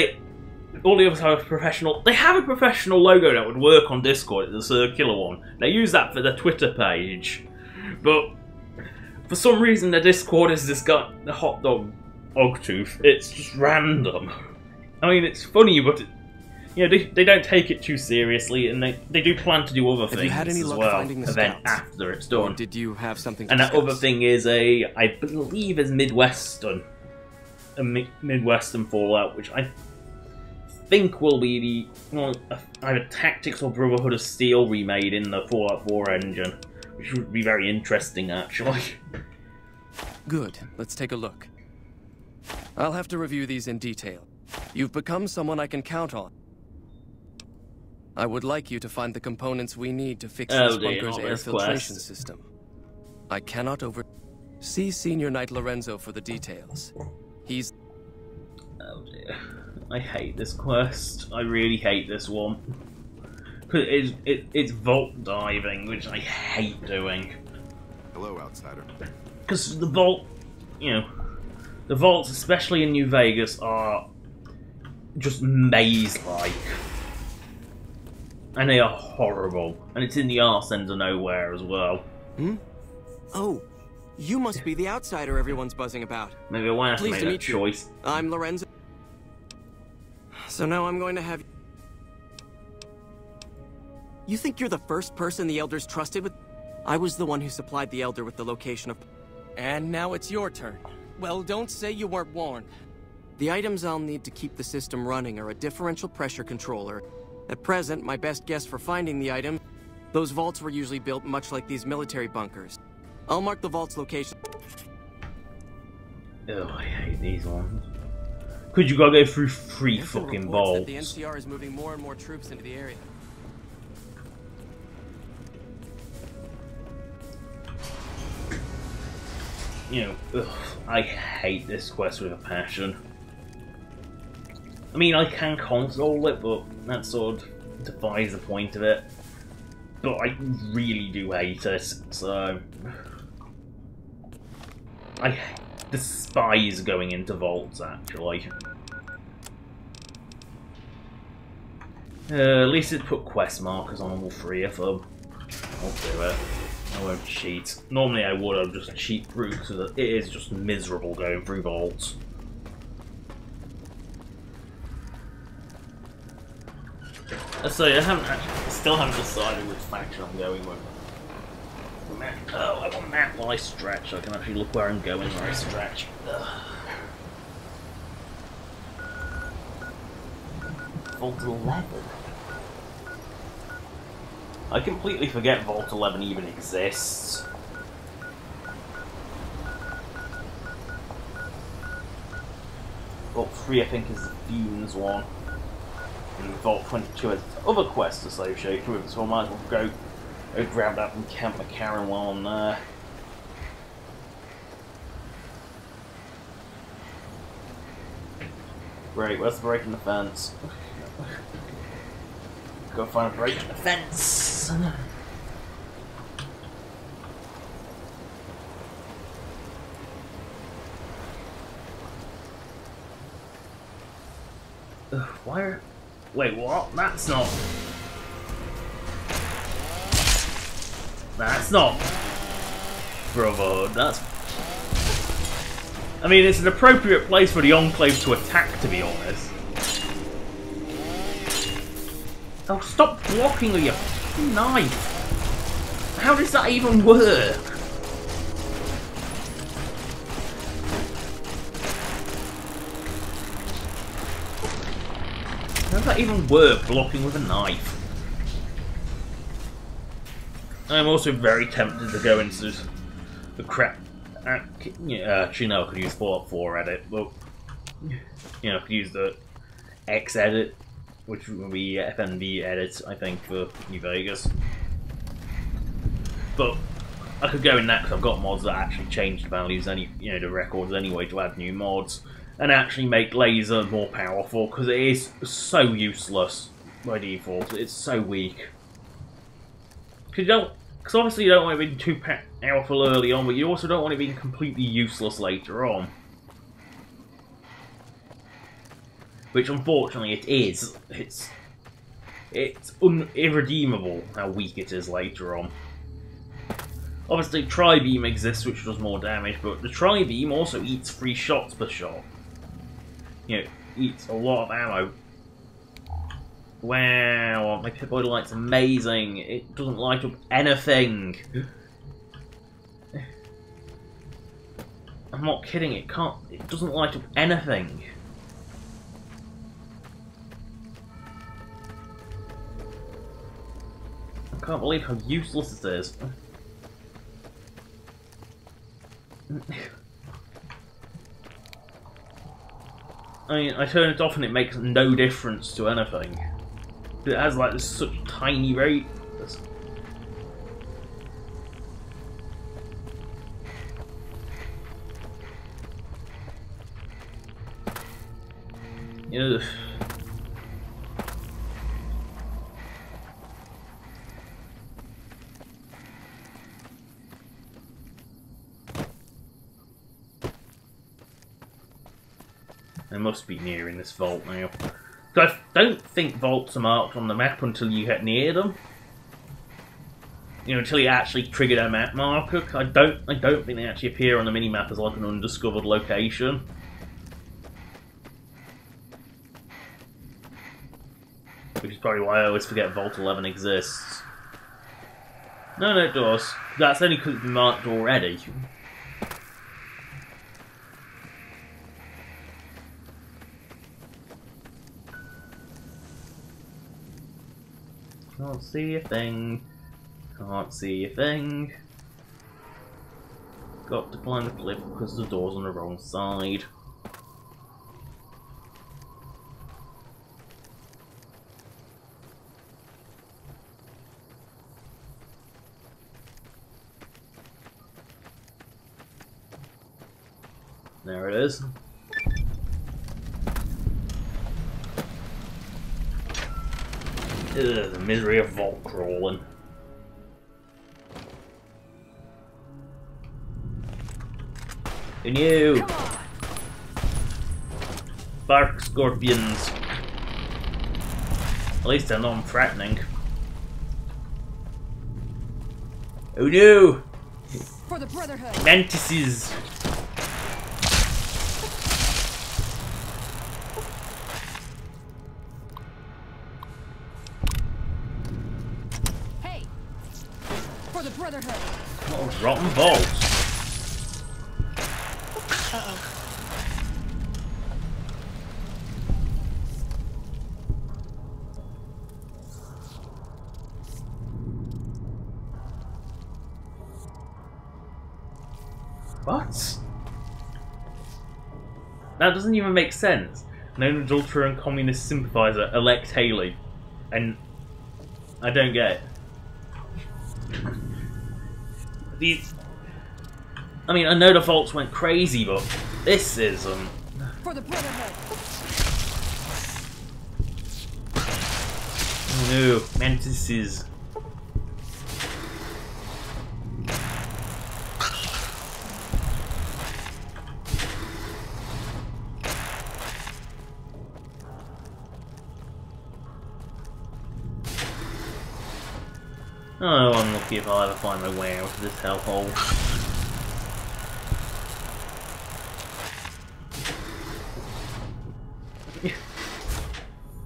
all the others have a professional. They have a professional logo that would work on Discord. It's a circular one. They use that for their Twitter page, but for some reason their Discord has just got the hot dog Ogtooth. It's just random. I mean, it's funny, but they don't take it too seriously, and they do plan to do other things as well. Event after it's done. Or did you have something? And that other thing is I believe is Midwestern Fallout, which I think will be either Tactics or Brotherhood of Steel remade in the Fallout 4 engine, which would be very interesting actually. Good. Let's take a look. I'll have to review these in detail. You've become someone I can count on. I would like you to find the components we need to fix this bunker's air filtration system. I cannot see Senior Knight Lorenzo for the details. He's... Oh dear. I hate this quest. I really hate this one. It's vault diving, which I hate doing. Hello, outsider. Because the vault, the vaults, especially in New Vegas, are just maze-like. And they are horrible. And it's in the arse end of nowhere as well. Hmm? Oh, you must be the outsider everyone's buzzing about. Maybe I won't have to make that choice. I'm Lorenzo. So now I'm going to have... You think you're the first person the Elders trusted with? I was the one who supplied the Elder with the location of... And now it's your turn. Well, don't say you weren't warned. The items I'll need to keep the system running are a differential pressure controller. At present, my best guess for finding the item... Those vaults were usually built much like these military bunkers. I'll mark the vault's location. Oh, I hate these ones. Could you gotta go through 3 fucking vaults? The NCR is moving more and more troops into the area. I hate this quest with a passion. I mean, I can console it, but that sort of defies the point of it. But I really do hate it, so... I despise going into vaults, actually. At least it's put quest markers on all 3 of them. I'll do it. I won't cheat. Normally I would, I'll just cheat through, because it is just miserable going through vaults. So I still haven't decided which faction I'm going with. Oh, I want map while I stretch, so I can actually look where I'm going when I stretch. Vault 11. I completely forget Vault 11 even exists. Vault 3 I think is the Fumes one. And Vault 22 has other quests associated with it, so I might as well go grab that from Camp McCarran while I'm there. Great, where's the break in the fence? Go find a break in the fence! Why are... Wait, what? That's not... That's not Brotherhood. That's... I mean, it's an appropriate place for the Enclave to attack, to be honest. Oh, stop blocking with your knife! How does that even work? How does that even work, blocking with a knife? I'm also very tempted to go into the crap. Actually, no, I could use Fallout 4 edit, but I could use the X edit, which will be FNB edit, I think, for New Vegas. But I could go in that because I've got mods that actually change the values, the records anyway, to add new mods and actually make laser more powerful because it is so useless by default. It's so weak. Because obviously you don't want it being too powerful early on, but you also don't want it being completely useless later on. Which unfortunately it is. It's irredeemable how weak it is later on. Obviously Tri-Beam exists, which does more damage, but the Tri-Beam also eats 3 shots per shot. Eats a lot of ammo. Wow, my Pip-Boy light's amazing. It doesn't light up anything. I'm not kidding, it doesn't light up anything. I can't believe how useless it is. I mean, I turn it off and it makes no difference to anything. It has like this such tiny rate. Ugh. I must be nearing this vault now. I don't think vaults are marked on the map until you get near them. Until you actually trigger a map marker. I don't think they actually appear on the minimap as like an undiscovered location. Which is probably why I always forget Vault 11 exists. No, it does. That's only because it's been marked already. Can't see a thing. Can't see a thing. Got to climb the cliff because the door's on the wrong side. There it is. Ugh, the misery of vault crawling. Who knew? Bark scorpions. At least they're non-threatening. Who knew? For the Brotherhood. Mantises. For the Brotherhood. Oh, rotten vaults. What? That doesn't even make sense. Known adulterer and communist sympathizer elect Haley. And I don't get it. I mean, I know the vaults went crazy, but this is For the Brotherhood. Oh no, mantises. Oh, I'm lucky if I'll ever find my way out of this hellhole.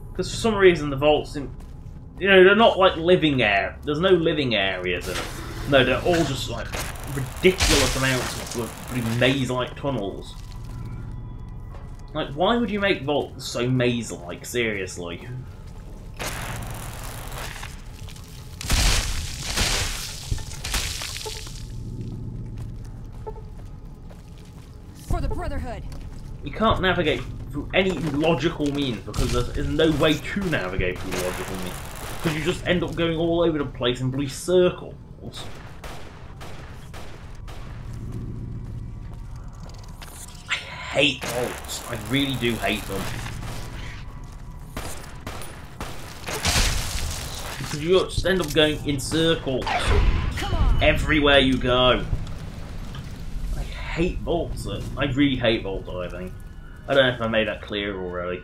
Because for some reason the vaults, they're not like living air. There's no living areas in them. No, they're all just like ridiculous amounts of maze-like tunnels. Like, why would you make vaults so maze-like? Seriously. For the Brotherhood. You can't navigate through any logical means because there's no way to navigate through logical means. Because you just end up going all over the place in blue circles. I hate vaults. I really do hate them. Because you just end up going in circles everywhere you go. I hate vaults. I really hate vault diving. I don't know if I made that clear already.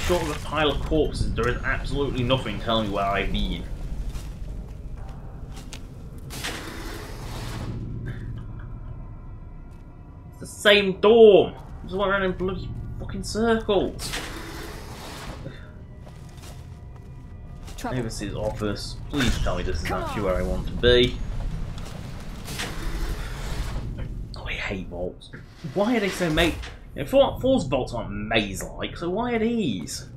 Short of a pile of corpses, there is absolutely nothing telling me where I've been. It's the same dorm! I just went around in bloody fucking circles. Overseer's office. Please tell me this is actually where I want to be. Oh, I hate vaults. Why are they so made? Falls vaults aren't maze-like, so why are these?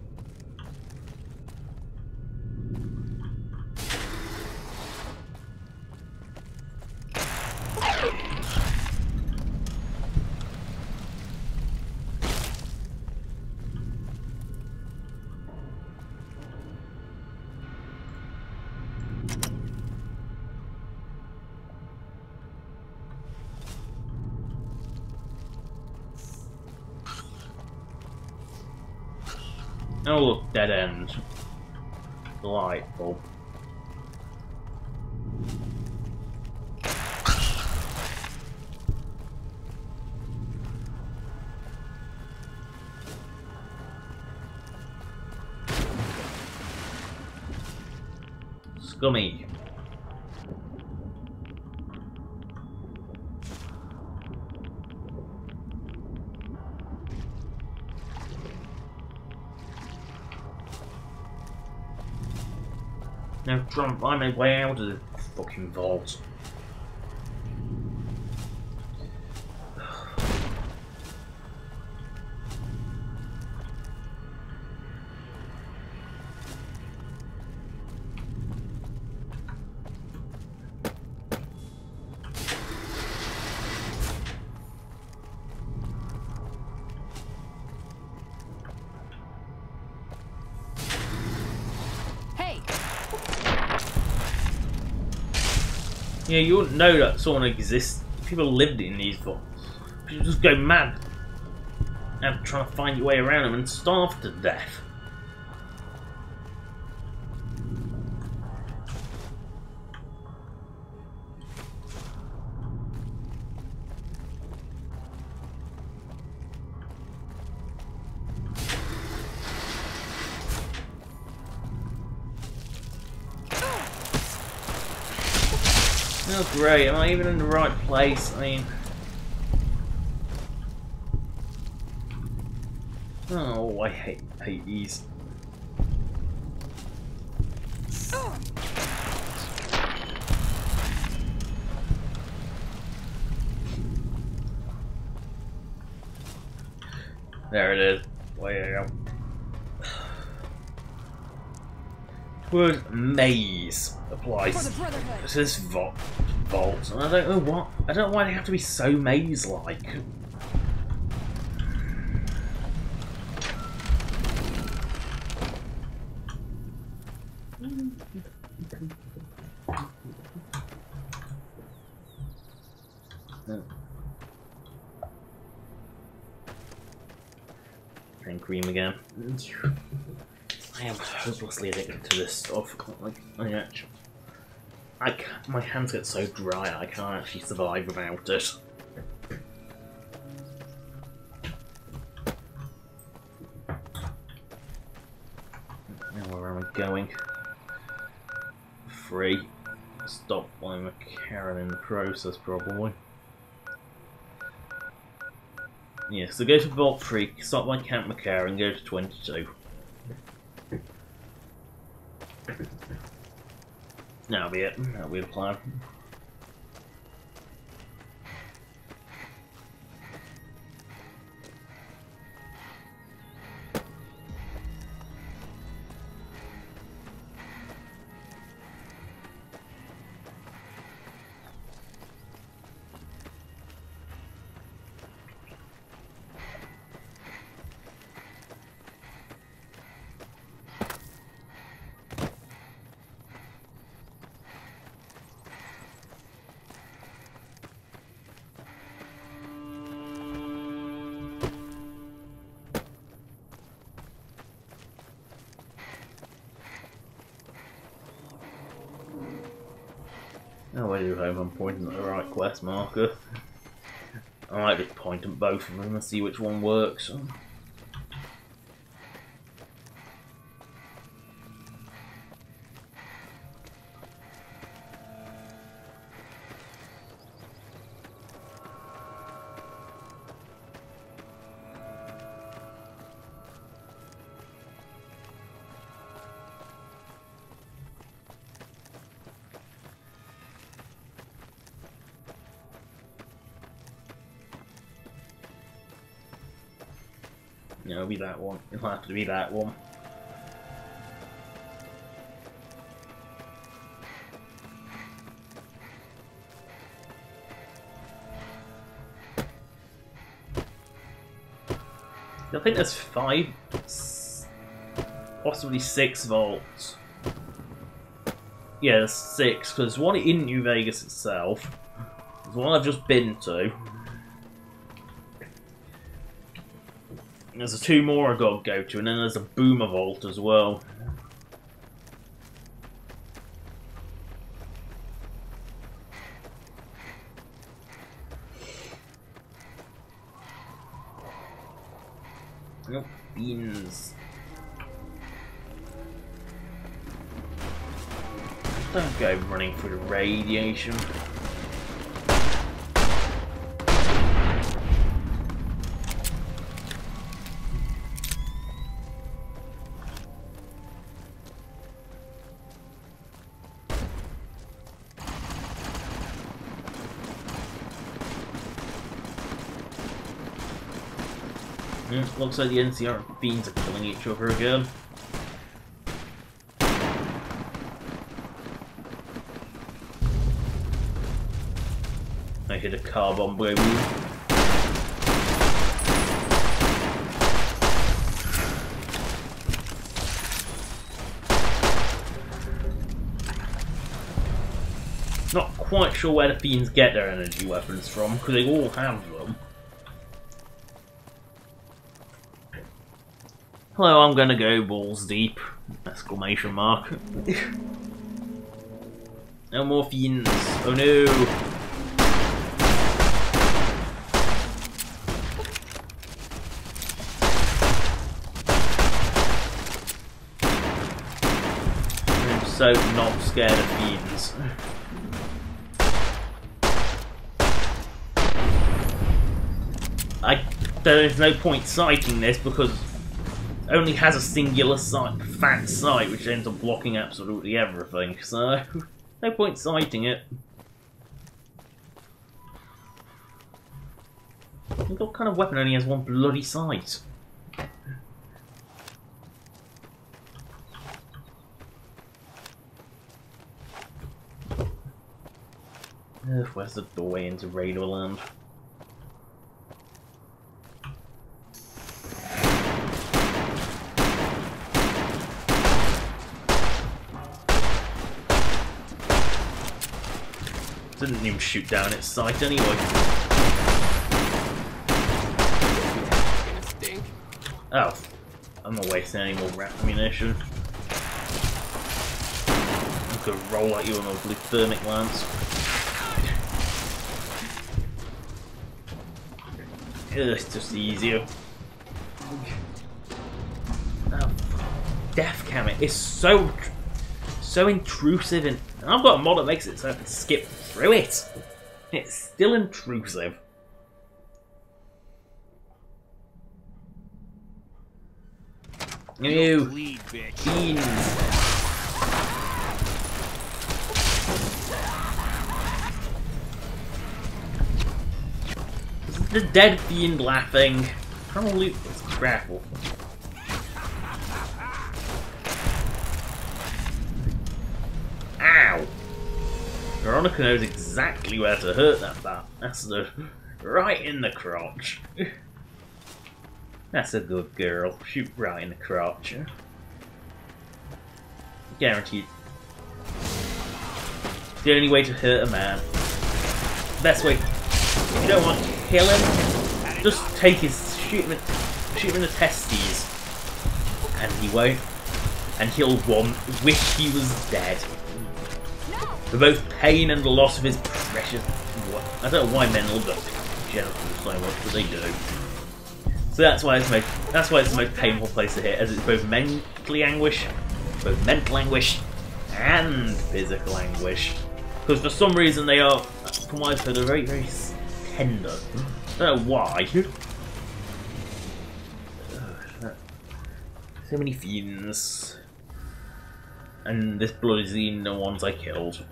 Oh look, dead end. Delightful. Scummy. Now try and find my way out of the fucking vault. Yeah, you wouldn't know that someone exists. People lived in these vaults. You just go mad and trying to find your way around them and starve to death. Oh great, am I even in the right place? I mean... Oh, I hate these. There it is. Way out. Word maze applies to this vault, and I don't know what. I don't know why they have to be so maze-like. And cream again. I am hopelessly addicted to this stuff. Like, my hands get so dry I can't actually survive without it. going. 3. Stop by McCarran in the process, probably. Yeah, so go to Vault 3, stop by Camp McCarran, go to 22. That'll be it. That'll be the plan. Oh, I do hope I'm pointing at the right quest marker. I might just point at both of them and see which one works. No, it'll be that one. It'll have to be that one. I think there's 5, possibly 6 vaults. Yeah, there's 6, because one in New Vegas itself. There's one I've just been to. There's 2 more I've got to go to, and then there's a Boomer Vault as well. Nope, beans. Don't go running through the radiation. Looks like the NCR beans are killing each other again. I hit a car bomb by me. Not quite sure where the fiends get their energy weapons from, because they all have them. Hello, I'm gonna go balls deep! Exclamation mark. No more fiends. Oh no! I'm so not scared of fiends. There's no point citing this because only has a singular fat sight, which ends up blocking absolutely everything, so no point citing it. What kind of weapon only has one bloody sight? Where's the doorway into Raiderland? Didn't even shoot down its sight anyway. Oh, I'm not wasting any more ammunition. I'm gonna roll at you an ugly thermic lance. It's just easier. Oh. death count is so intrusive, and I've got a mod that makes it so I can skip through it. It's still intrusive. You fiends. The dead fiend laughing. Probably it's grapple. Ow! Veronica knows exactly where to hurt that bastard. Right in the crotch. That's a good girl. Shoot right in the crotch. Guaranteed. It's the only way to hurt a man. Best way. If you don't want to kill him, just take his shoot him in the testes, and he won't. And he'll wish he was dead. For both pain and the loss of his precious. I don't know why men love those genitals so much, but they do. So that's why it's the most painful place to hit, as it's both mental anguish and physical anguish. Because for some reason they are, from what I've heard, are very, very tender. I don't know why. So many fiends. And this blood is the ones I killed.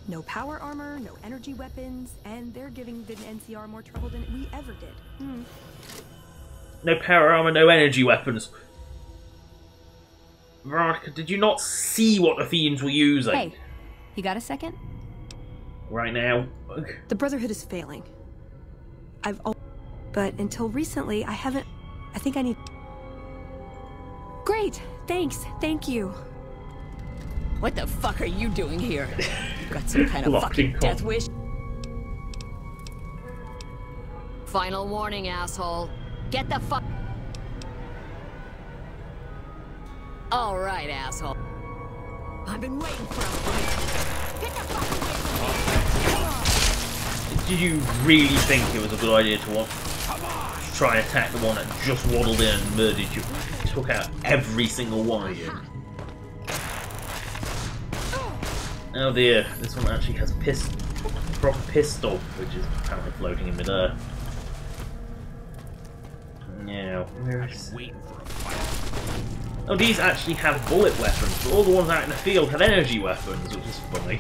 No power armor, no energy weapons, and they're giving the NCR more trouble than we ever did. No power armor, no energy weapons. Veronica, did you not see what the fiends were using? Hey, you got a second? Right now. The Brotherhood is failing. But until recently, I haven't. I think I need. Great, thanks, thank you. What the fuck are you doing here? You got some kind of fucking death wish? Final warning, asshole. Get the fuck. All right, asshole. I've been waiting for a Get the fuck away from me! Did you really think it was a good idea to try and attack the one that just waddled in and murdered you? Took out every single one of you. Oh dear, this one actually has proper pistol, which is apparently floating in midair. Now, where is it? Oh, these actually have bullet weapons, but all the ones out in the field have energy weapons, which is funny.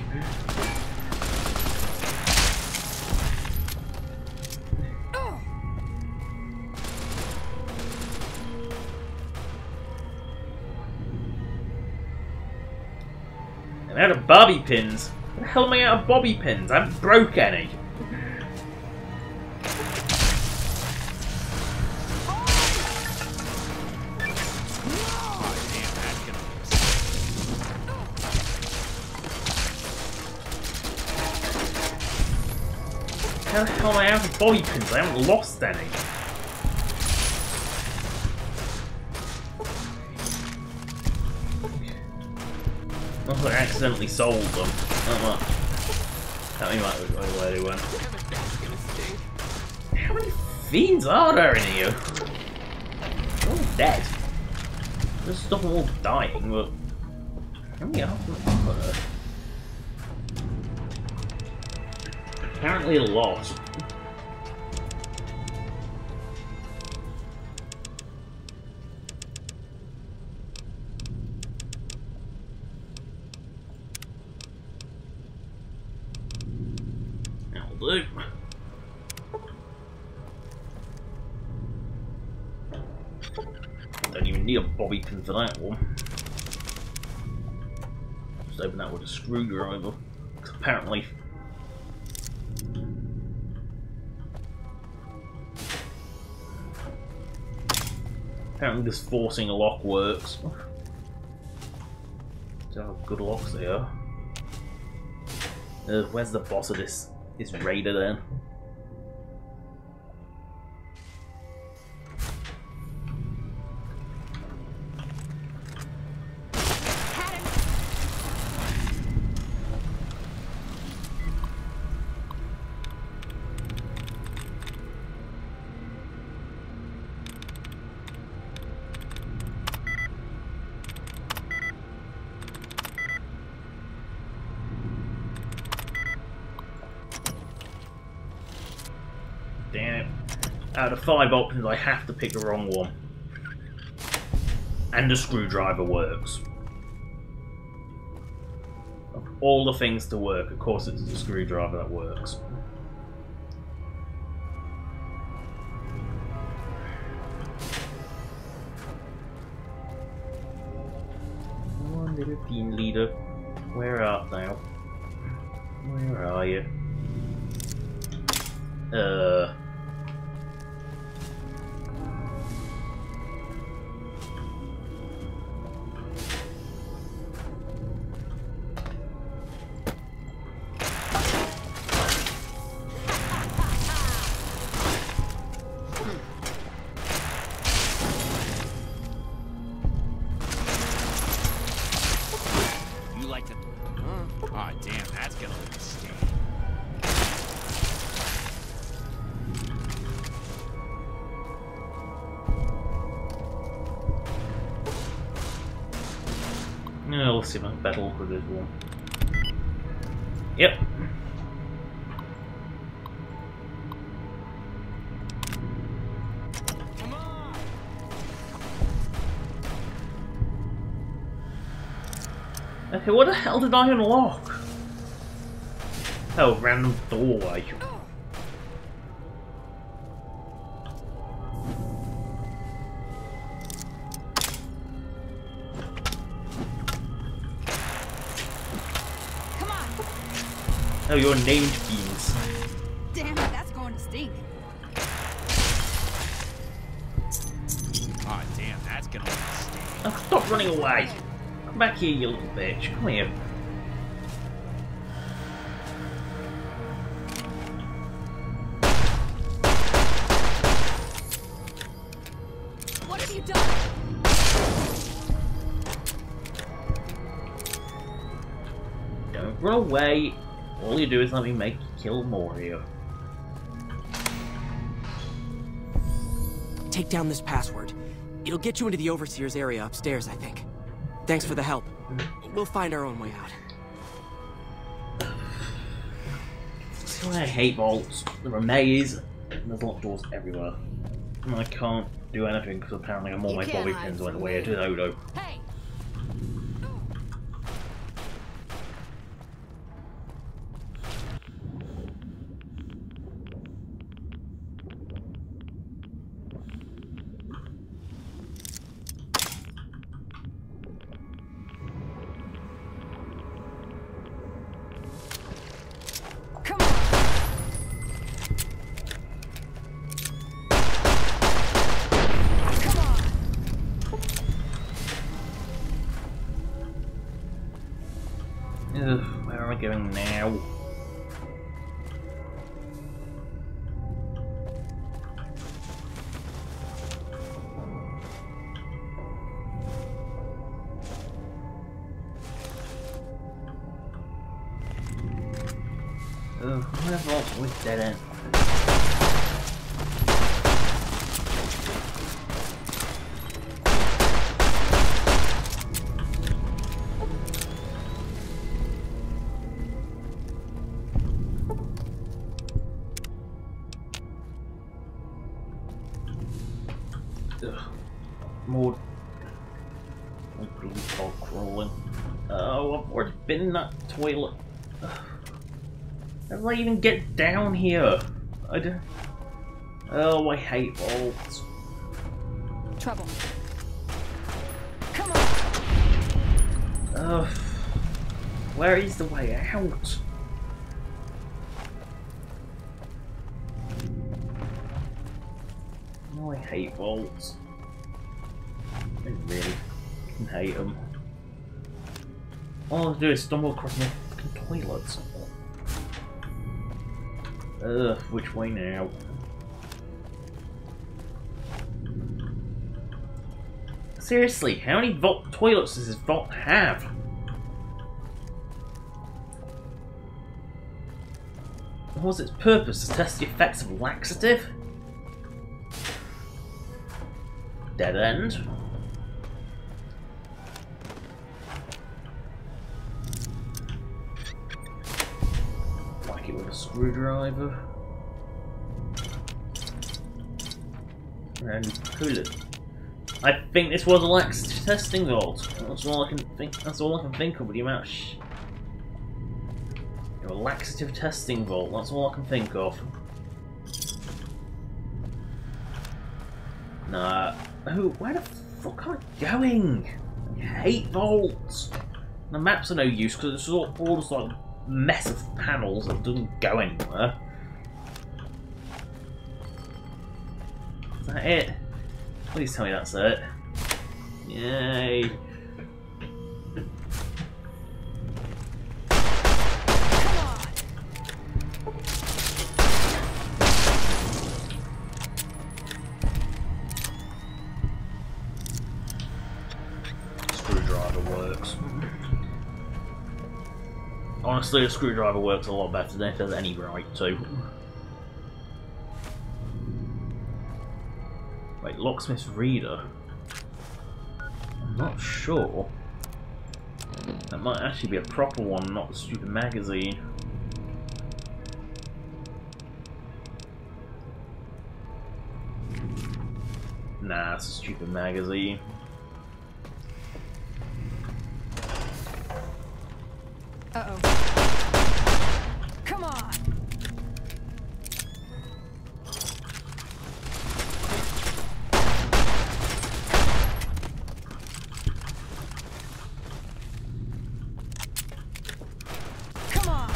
I'm out of bobby pins. Where the hell am I out of bobby pins? I haven't broke any. How the hell am I out of bobby pins? I haven't lost any. I accidentally sold them. Oh well. That might be where they went. How many fiends are there in here? They're all dead. Just stop them all dying, but how many are there? Apparently a lot. Do. Don't even need a bobby pin for that one. Just open that with a screwdriver. Apparently. Apparently this forcing a lock works. See how good locks they are. Where's the boss of this raider then? Out of 5 options, I have to pick the wrong one. And the screwdriver works. Of all the things to work, of course it's the screwdriver that works. Come on, little team leader. Where art thou? Where are you? Aw, damn, that's gonna leave a stain. No, let's see if I can battle with this one. Yep. Come on! Okay, what the hell did I unlock? Oh, random doorway. Oh, you're named beans. Damn it, that's going to stink. Aw, damn, that's gonna leave a stain. Oh, stop running away! Come back here, you little bitch. Come here. What have you done? Don't run away. All you do is let me make you kill more of you. Take down this password. It'll get you into the Overseer's area upstairs, I think. Thanks for the help. We'll find our own way out. See why I hate vaults. They're a maze, and there's locked doors everywhere. And I can't do anything because apparently I'm all my bobby pins went away to Dodo. Hey! Ugh, where am I going now? Ugh, where's vaults with dead end? More blue crawling. Oh, I've already been in that toilet. How do I even get down here? I don't. Oh, I hate vaults. Trouble. Come on. Where is the way out? Oh, I hate vaults. I really hate them. All I have to do is stumble across my fucking toilets. Ugh, which way now? Seriously, how many toilets does this vault have? What was its purpose? To test the effects of laxative? Dead end? Whack it with a screwdriver. And cool it. I think this was a lax testing vault. That's all I can think. That's all I can think of with the amount of a laxative testing vault. That's all I can think of. Nah. Oh, where the fuck am I going? I hate vaults. The maps are no use because it's all just like a mess of panels that doesn't go anywhere. Is that it? Please tell me that's it. Yay. Screwdriver works. Honestly, a screwdriver works a lot better than it has any right to. Wait, Locksmith's Reader? I'm not sure. That might actually be a proper one, not the stupid magazine. Nah, it's a stupid magazine. Uh-oh. Come on! Come on!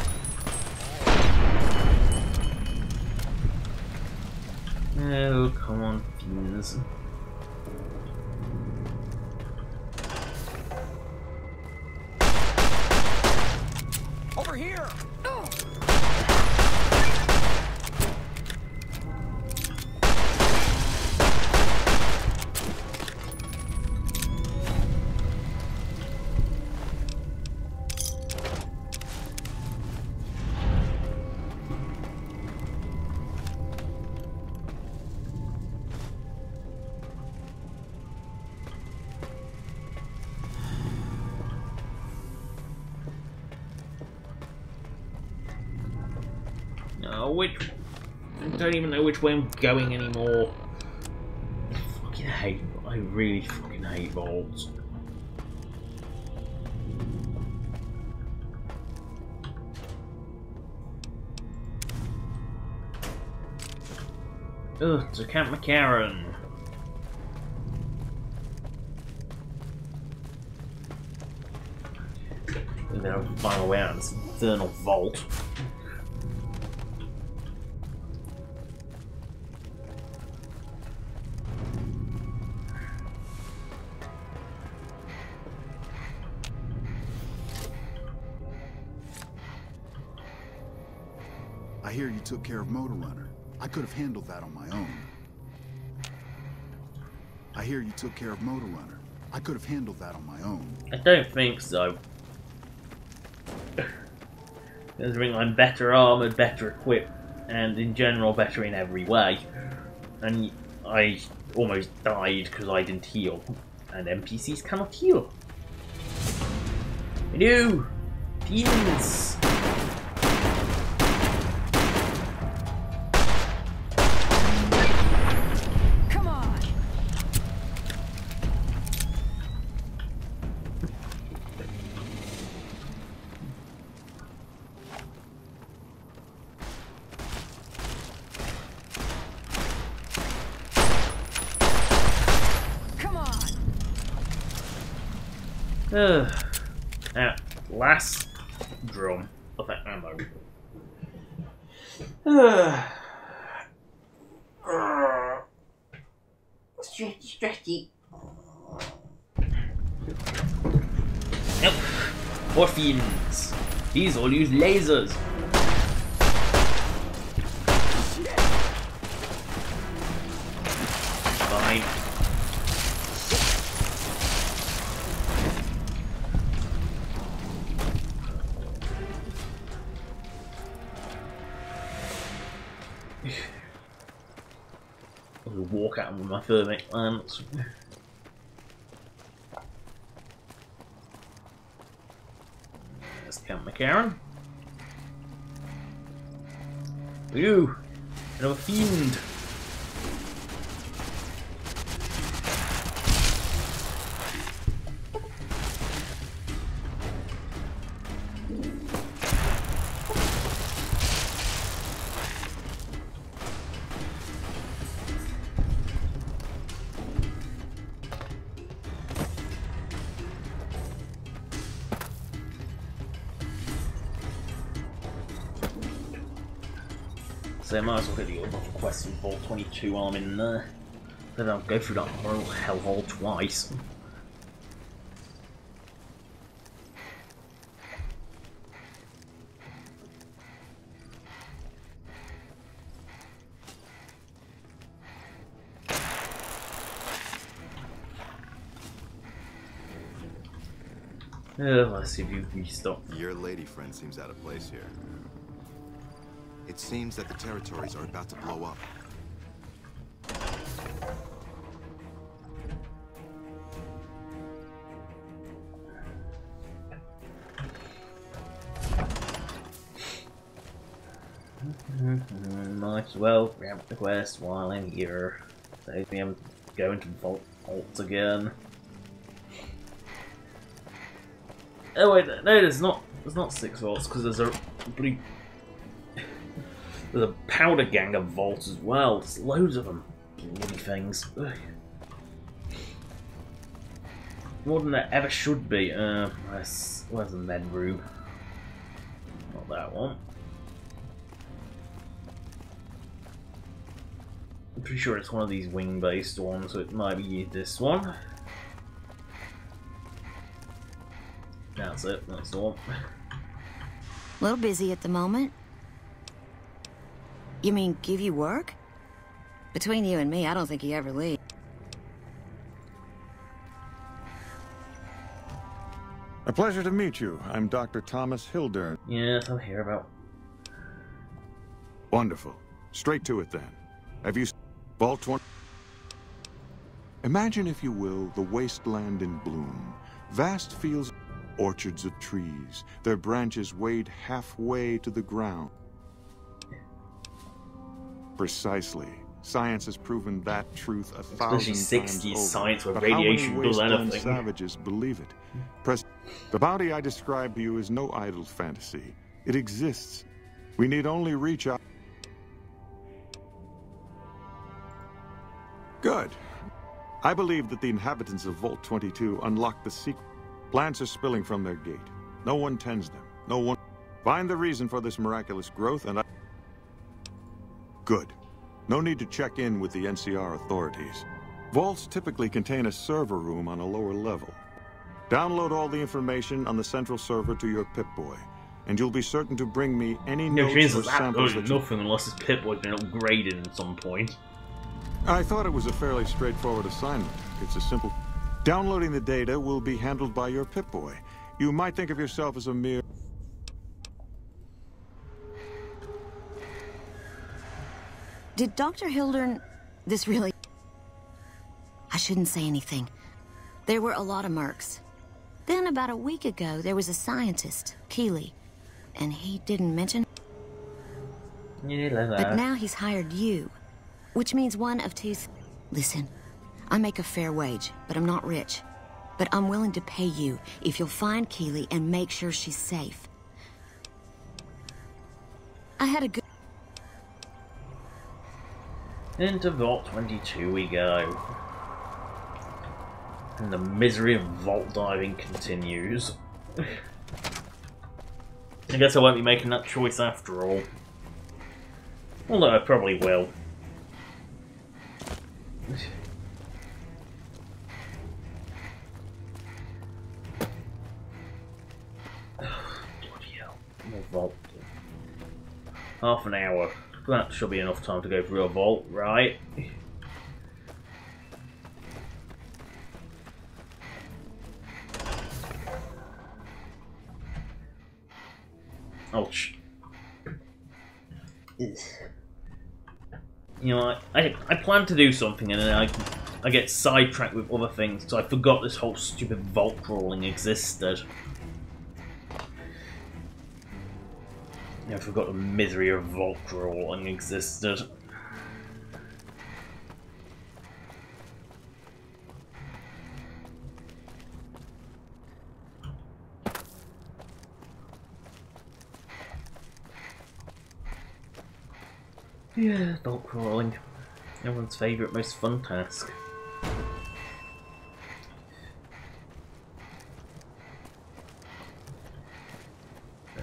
Oh, come on, fiends. Over here! I don't even know which way I'm going anymore. I really fucking hate vaults. Ugh, to Camp McCarran. And then I'll find my way out of this infernal vault. I hear you took care of Motor Runner. I could have handled that on my own. I hear you took care of Motor Runner. I could have handled that on my own. I don't think so. Considering I'm better armoured, better equipped, and in general better in every way. And I almost died because I didn't heal. And NPCs cannot heal. Hello! Fiends! Now, last drum of that ammo. Stretchy. Yep. More fiends. These all use lasers. Fine. I'll walk at them with my thermic lance. There's Camp McCarran. Ooh, another fiend. So I might as well get the other quest in Vault 22 while I'm in there. Then I'll go through that horrible hellhole twice. Let's see if you restock. Your lady friend seems out of place here. It seems that the territories are about to blow up. Might as well grab the quest while I'm here. Save me, I'm going to vaults again. Oh wait, no, there's not 6 vaults because there's a powder gang of vaults as well. There's loads of them, bloody things. Ugh. More than there ever should be. Where's the med room? Not that one. I'm pretty sure it's one of these wing-based ones, so it might be this one. That's it, that's the one. A little busy at the moment. You mean give you work? Between you and me, I don't think he ever leaves. A pleasure to meet you. I'm Dr. Thomas Hildern. Yes, I'm here about. Wonderful. Straight to it then. Have you Vault 20? Imagine, if you will, the wasteland in bloom. Vast fields, orchards of trees, their branches weighed halfway to the ground. Precisely. Science has proven that truth 1,000 times over. Science where but radiation how many does wasteland anything. savages believe it? The bounty I describe to you is no idle fantasy. It exists. We need only reach out. Good. I believe that the inhabitants of Vault 22 unlocked the secret. Plants are spilling from their gate. No one tends them. No one. Find the reason for this miraculous growth and Good. No need to check in with the NCR authorities. Vaults typically contain a server room on a lower level. Download all the information on the central server to your Pip-Boy, and you'll be certain to bring me any notes or samples that nothing unless this Pip-Boy's been upgraded at some point. I thought it was a fairly straightforward assignment. It's a simple... Downloading the data will be handled by your Pip-Boy. You might think of yourself as a mere... Did Dr. Hildern... this really... I shouldn't say anything. There were a lot of mercs. Then about a week ago, there was a scientist, Keeley. And he didn't mention... Yeah, like that. But now he's hired you. Which means one of two... Listen, I make a fair wage, but I'm not rich. But I'm willing to pay you if you'll find Keeley and make sure she's safe. I had a good... Into Vault 22 we go. And the misery of vault diving continues. I guess I won't be making that choice after all. Although I probably will. Bloody hell. More vault. Half an hour. That should be enough time to go through a vault, right? Ouch. You know, I planned to do something and then I get sidetracked with other things, so I forgot this whole stupid vault crawling existed. I forgot the misery of vault crawling existed. Yeah, vault crawling. Everyone's favourite, most fun task.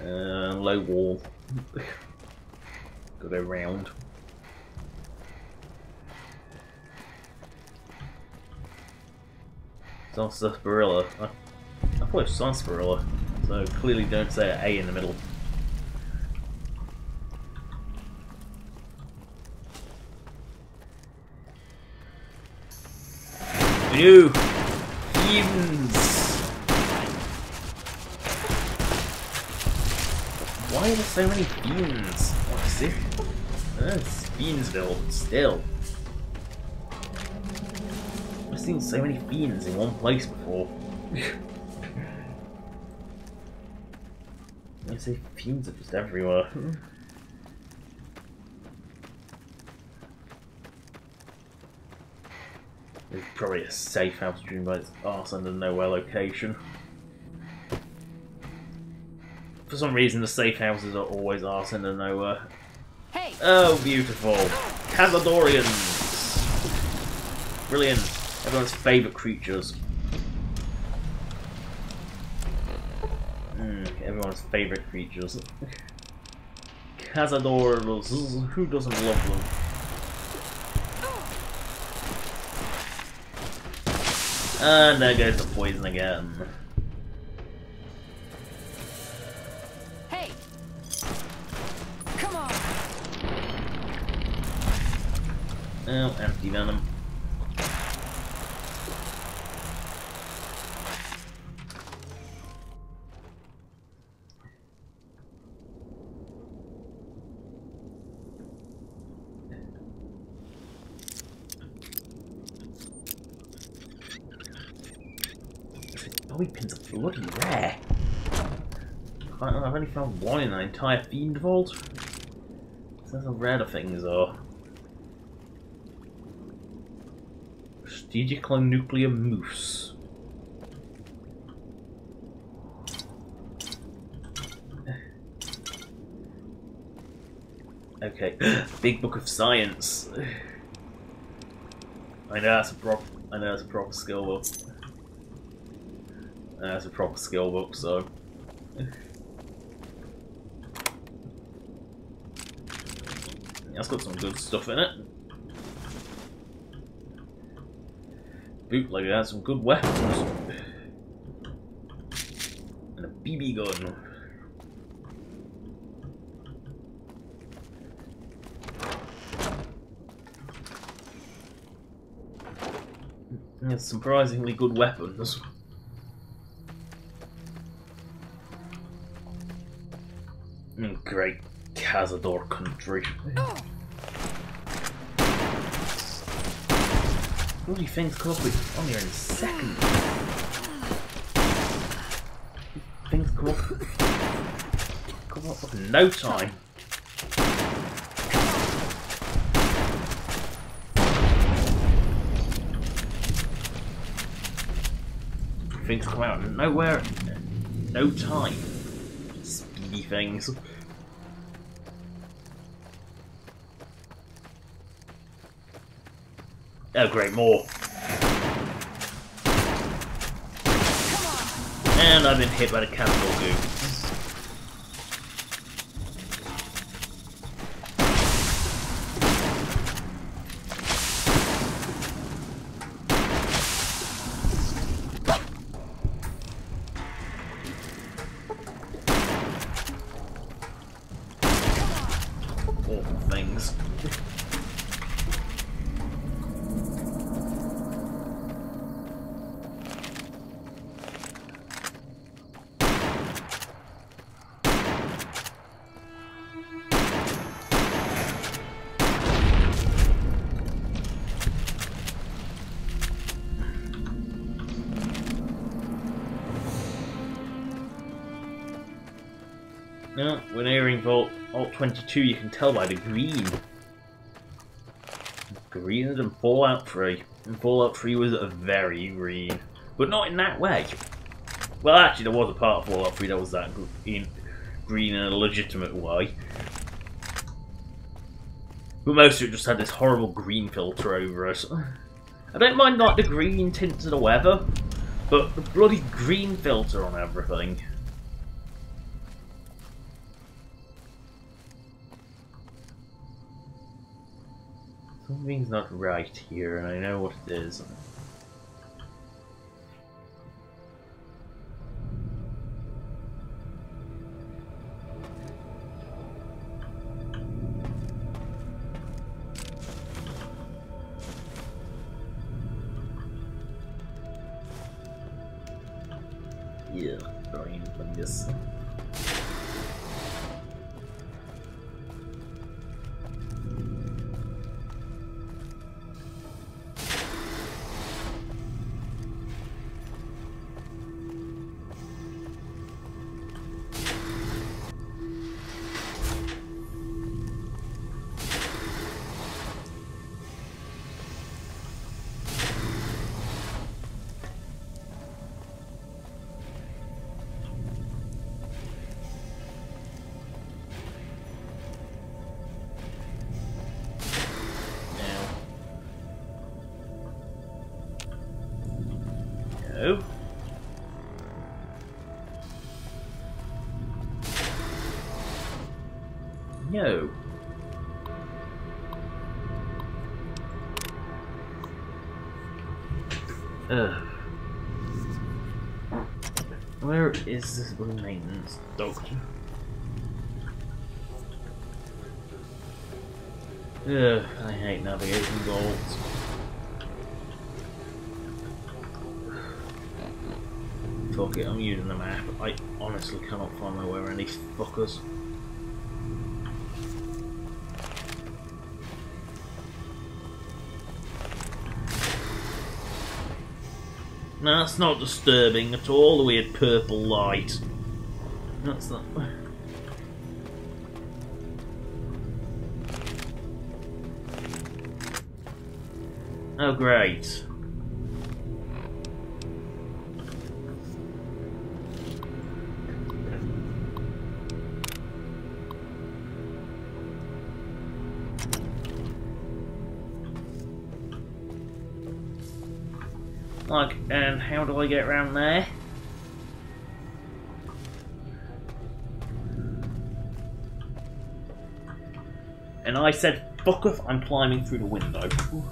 Low wall. Gotta go round. Sarsaparilla. I thought it was sarsaparilla, so clearly don't say an A in the middle. New fiends. Why are there so many fiends? What's this? It's Fiendsville still. I've seen so many fiends in one place before. I say fiends are just everywhere. There's probably a safe house driven by its arse under nowhere location. For some reason, the safe houses are always arse under nowhere. Hey. Oh, beautiful! Cazadorians! Brilliant. Everyone's favourite creatures. Everyone's favourite creatures. Cazadors. Who doesn't love them? And there goes the poison again. Hey! Come on! Oh, empty venom. Pins are bloody rare. I've only found one in an entire fiend vault. That's how rare the things are. Strategical nuclear moose. Okay, big book of science. I know that's a proper skill book. That's a proper skill book, so. That's got some good stuff in it. Bootlegger has some good weapons. And a BB gun. It's surprisingly good weapons. Great Cazador country. Bloody things come up with on here in a second. Things come up in no time. Things come out of nowhere, no time. Speedy things. Oh great, more. And I've been hit by the cannibal goo. Awful things. No, when airing Vault 22, you can tell by the green. Greener than Fallout 3. And Fallout 3 was very green. But not in that way. Well, actually, there was a part of Fallout 3 that was that green in a legitimate way. But most of it just had this horrible green filter over it. I don't mind like the green tints of the weather, but the bloody green filter on everything. Something's not right here, and I know what it is. Yeah, brain fungus. No. No. Ugh. Where is this blue maintenance doctor? Ugh, I hate navigating goals. Fuck it, I'm using the map. I honestly cannot find my way around these fuckers. No, that's not disturbing at all, the weird purple light. That's not... Oh, great. Like, and how do I get around there? And I said, fuck off, I'm climbing through the window. Ooh.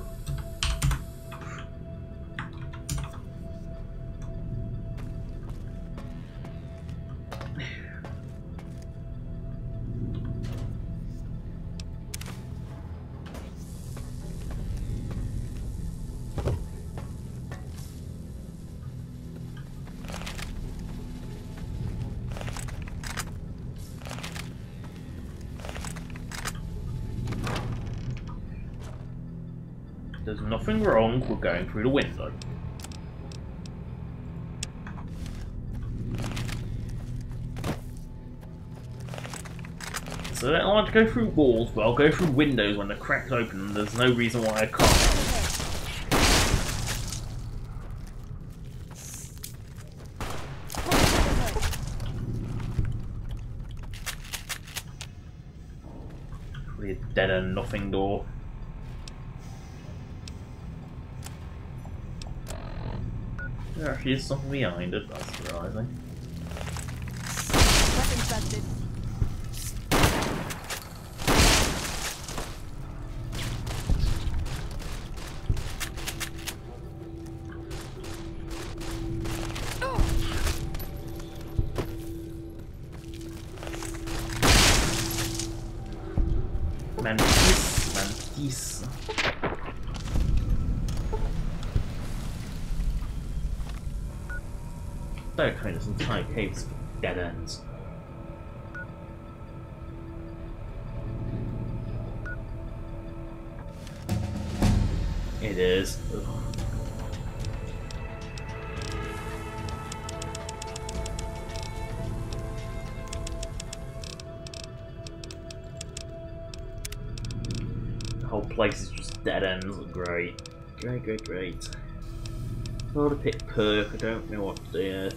There's nothing wrong with going through the window. So I don't like to go through walls, but I'll go through windows when they're cracked open and there's no reason why I can't. Probably a dead end nothing door. There actually is something behind it, that's surprising. Weapons busted. Mantis. That kind of entire cave's dead ends. It is. Ugh. The whole place is just dead ends. Great. Great. Got to pick perk, I don't know what to do yet.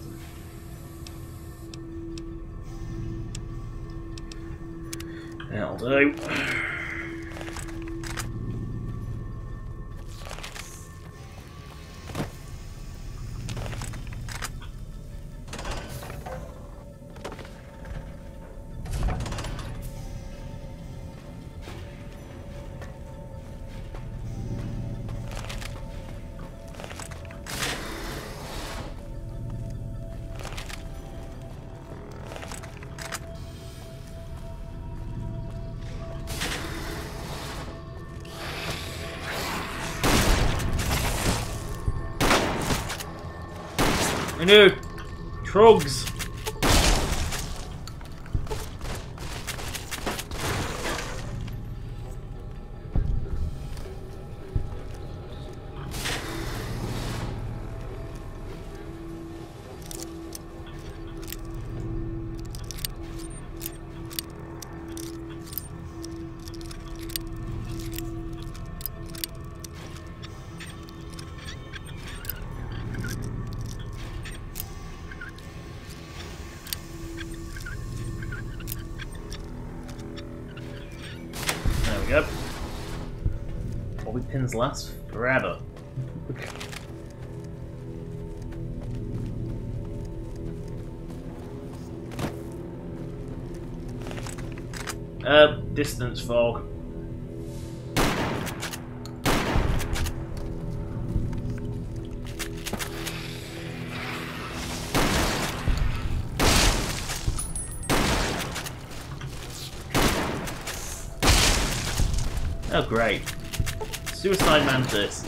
That'll do. I know. Trugs. Yep. Bobby pins last forever. Distance fog. Oh great. Suicide Mantis.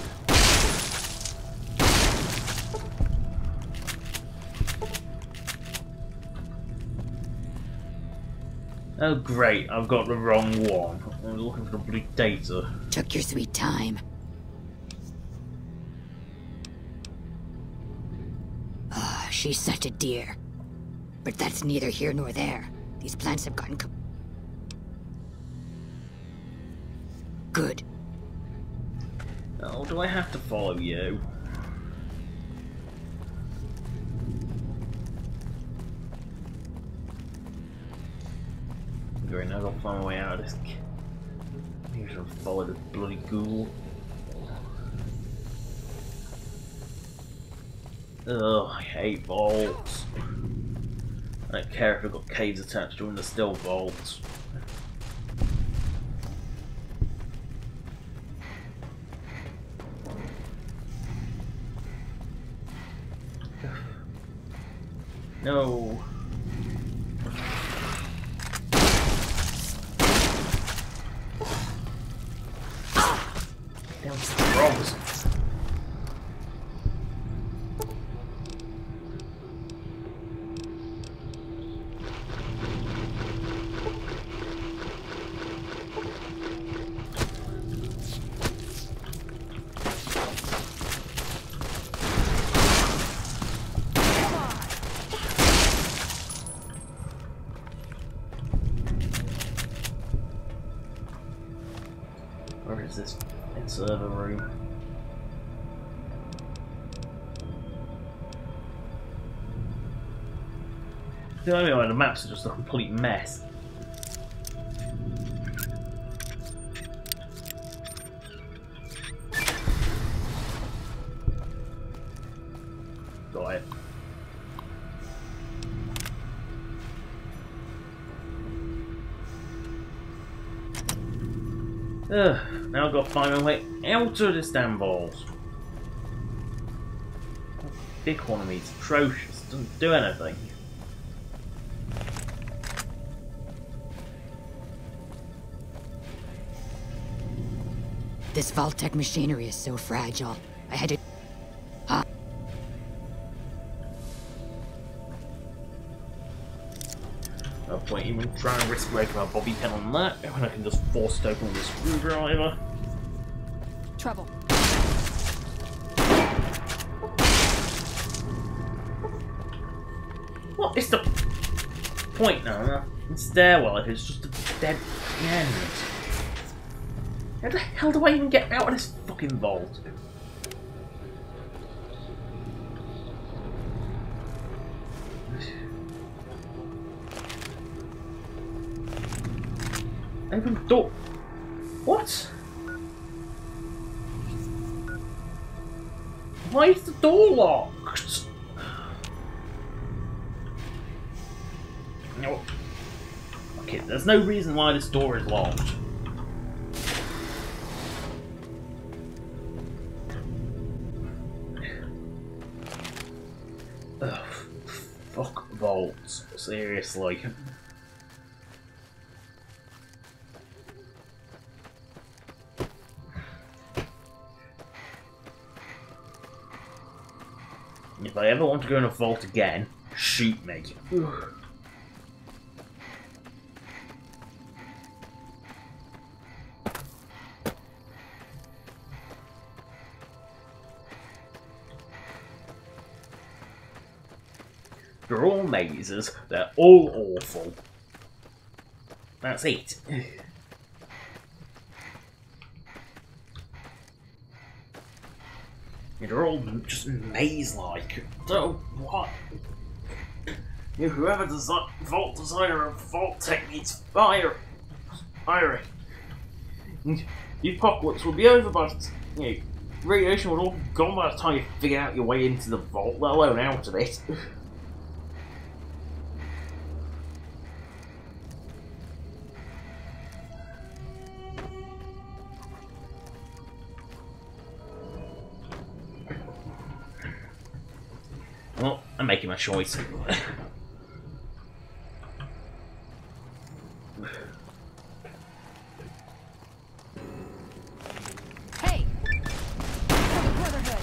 Oh great, I've got the wrong one. I'm looking for the bloody data. Took your sweet time. Ah, she's such a dear. But that's neither here nor there. These plants have gotten good. Oh, do I have to follow you? Great, now I've got to find my way out of this. Maybe I should follow this bloody ghoul. Ugh, I hate vaults. I don't care if I've got caves attached to them, they're still vaults. No. Damn frogs. Where is this server room? You know what I mean? The maps are just a complete mess. Got it. Now I've got to find my way out of this damn balls. Big one of me is atrocious, doesn't do anything. This Vault-Tec machinery is so fragile. I had to... No point even trying to risk breaking my bobby pin on that when I can just force it open with a screwdriver. Trouble. What is the point now? In stairwell if it's just a dead end. How the hell do I even get out of this fucking vault? Open the door. What? Why is the door locked? No. Okay, there's no reason why this door is locked. Ugh, fuck vaults, seriously. If I ever want to go in a vault again, shoot me. They're all mazes, they're all awful. That's it. They're all just maze-like. So, what? Whoever vault designer of vault tech needs fire. Fire. The apocalypse will be over by radiation will all be gone by the time you figure out your way into the vault, let alone out of it. Well, I'm making my choice. Hey! Brotherhood!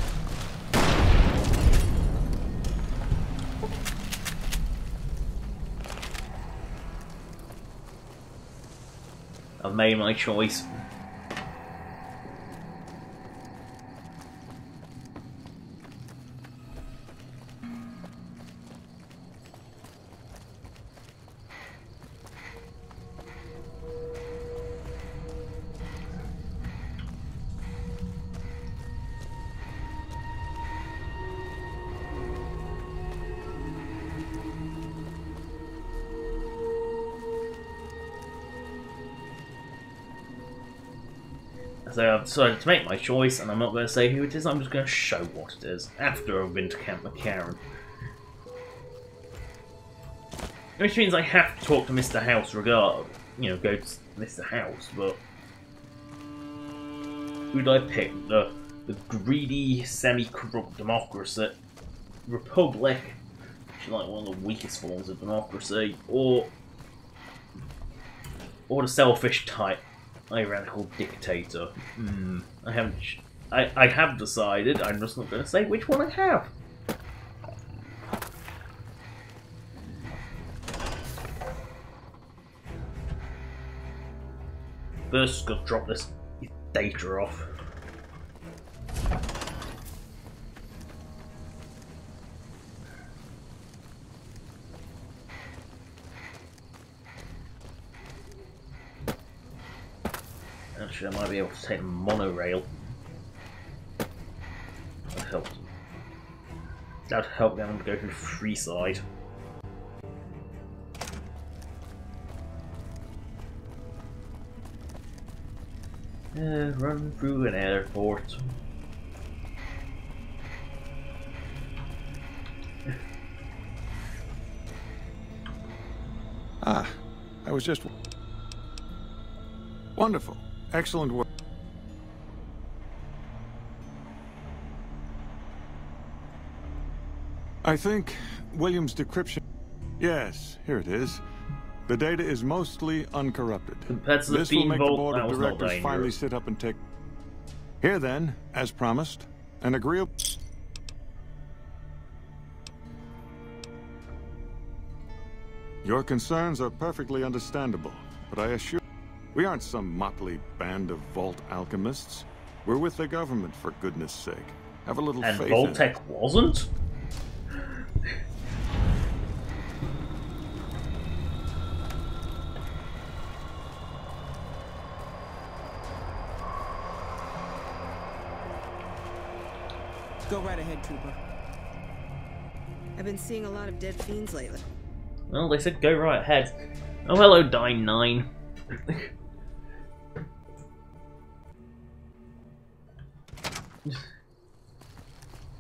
I've made my choice. So I've decided to make my choice, and I'm not going to say who it is, I'm just going to show what it is, after I've been to Camp McCarran. Which means I have to talk to Mr. House go to Mr. House, but... who do I pick? The greedy, semi-corrupt democracy, republic, which is like one of the weakest forms of democracy, or the selfish type. Tyrannical dictator. I have decided. I'm just not going to say which one I have. First, got to drop this data off. Actually, I might be able to take the monorail. That helps. That would help them to go through Freeside. Run through an airport. I was just... Wonderful. Excellent work. I think William's decryption... Yes, here it is. The data is mostly uncorrupted. That's the this will make the vault. board of directors finally sit up and take... Here then, as promised, an agreeable... Your concerns are perfectly understandable, but I assure... We aren't some motley band of vault alchemists. We're with the government, for goodness sake. Have a little faith in it. And Vault-Tec wasn't? Go right ahead, Trooper. I've been seeing a lot of dead fiends lately. Well, they said go right ahead. Oh, hello, Dine 9.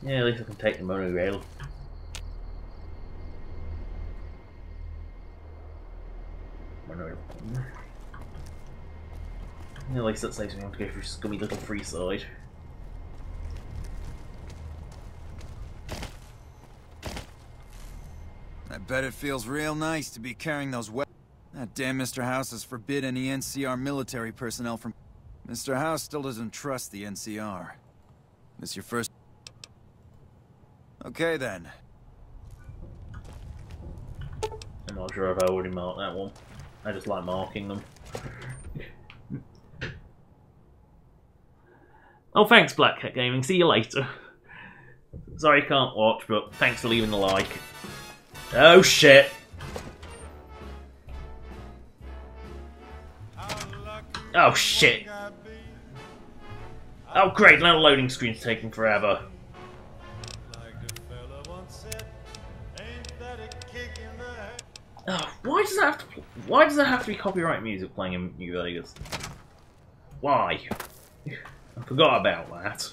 Yeah, at least I can take the monorail. Yeah, at least that saves me having to go through scummy little Freeside. I bet it feels real nice to be carrying those weapons. That damn Mr. House has forbid any NCR military personnel from... Mr. House still doesn't trust the NCR. This your first... Okay. Okay then. I'm not sure if I already marked that one. I just like marking them. Oh, thanks, Black Cat Gaming. See you later. Sorry, can't watch, but thanks for leaving the like. Oh shit! Oh shit! Oh great, now the loading screen's taking forever. Oh, why does that have to be copyright music playing in New Vegas? Why? I forgot about that.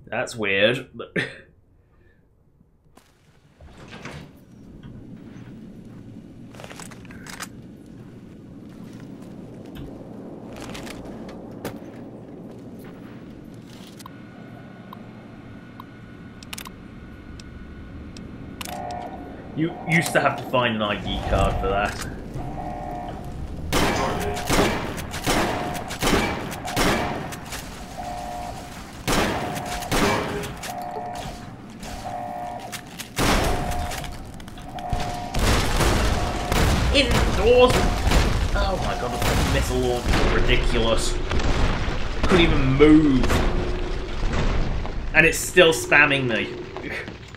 That's weird, but you used to have to find an ID card for that. Indoors! Oh my god, the missile launch is ridiculous. Couldn't even move. And it's still spamming me.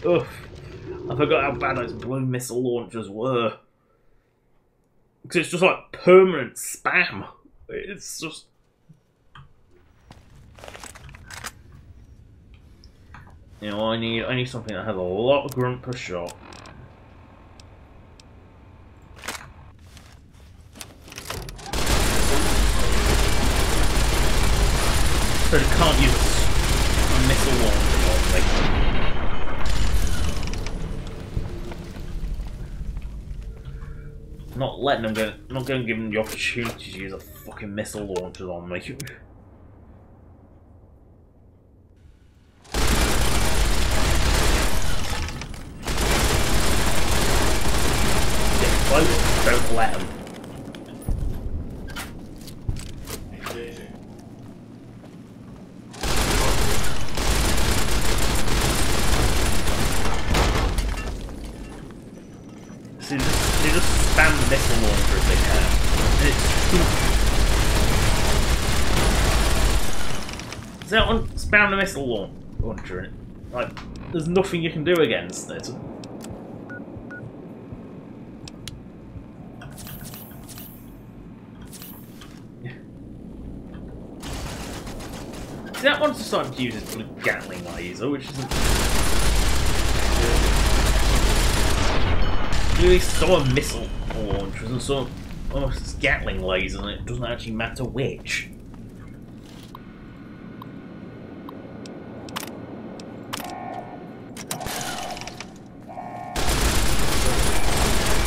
Ugh. I forgot how bad those blue missile launchers were. Because it's just like permanent spam. It's just... You know, I need something that has a lot of grunt per shot. So you can't use a missile launcher on me. Not letting them not going to give them the opportunity to use a fucking missile launcher on me. Get close, don't let them. They just spam the missile launcher if they can. And it's too... That one, spam the missile launcher, and like, there's nothing you can do against it. See, that one's starting to use its blue Gatling laser, which isn't... Really, some are missile launchers and some are Gatling lasers, and it doesn't actually matter which.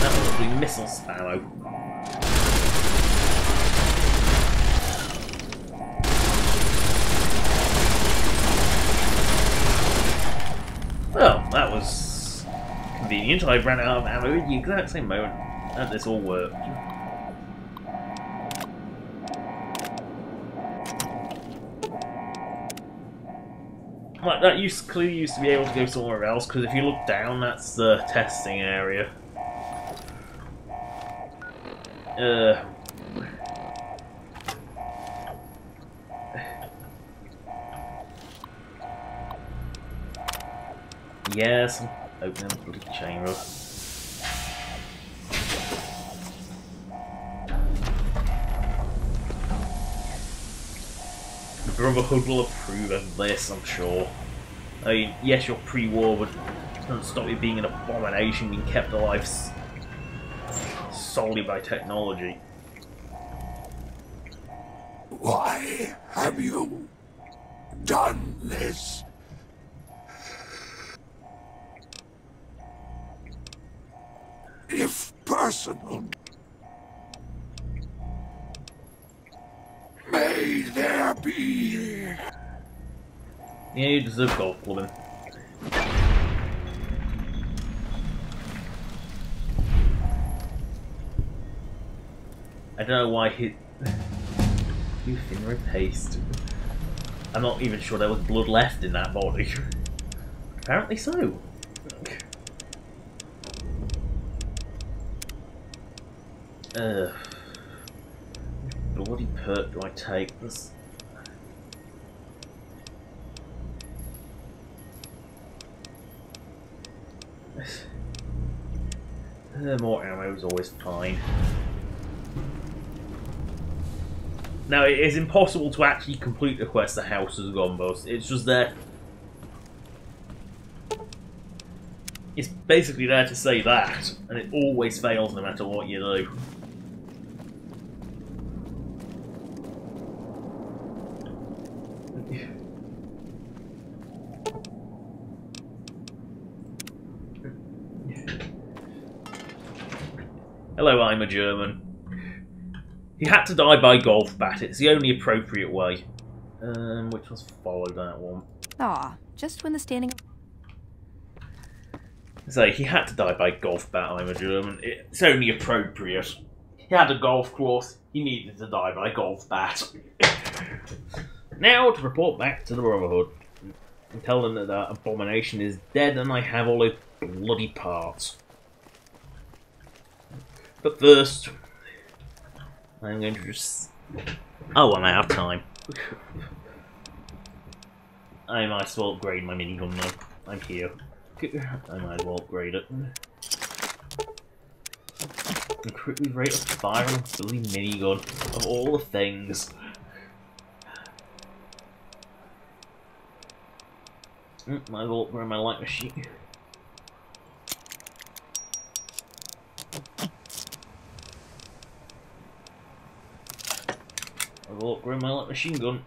That was a blue missile sparrow. Well, that was convenient. I ran out of ammo at the exact same moment that this all worked. Like, that clearly used to be able to go somewhere else, because if you look down, that's the testing area. Yes, I'm opening the bloody chamber. The Brotherhood will approve of this, I'm sure. I mean, yes, your pre-war would doesn't stop you being an abomination being kept alive solely by technology. Why have you done this? if personal. May there be. Yeah, you deserve golf clubbing. I don't know why he... You finger and paste. I'm not even sure there was blood left in that body. Apparently so. Bloody perk do I take? This... More ammo is always fine. Now, it is impossible to actually complete the quest The House Has Gone Bust. It's just there. It's basically there to say that, and it always fails no matter what you do. Hello, I'm a German. He had to die by golf bat. It's the only appropriate way. Which was follow that one. Aw, just when the standing... So, he had to die by golf bat, I'm a German. It's only appropriate. He had a golf course. He needed to die by golf bat. Now, to report back to the Brotherhood. And tell them that that abomination is dead and I have all its bloody parts. But first, I'm going to just... Oh, I'm out of time. I might as well upgrade my minigun now. I'm here. I might as well upgrade it. And quickly rate of fire on a silly minigun. Of all the things. Might as well upgrade my light machine. I will upgrade my light machine gun.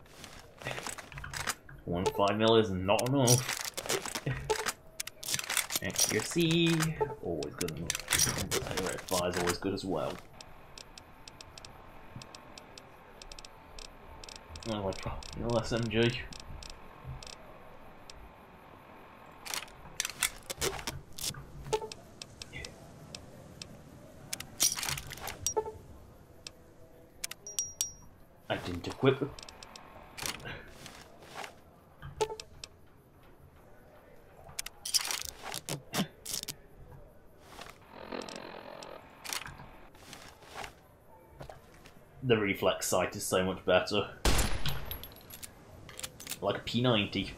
1.5mm is not enough. Accuracy, always good enough. Rate of fire is always good as well. I like no SMG. I didn't equip it. The reflex sight is so much better. Like a P90.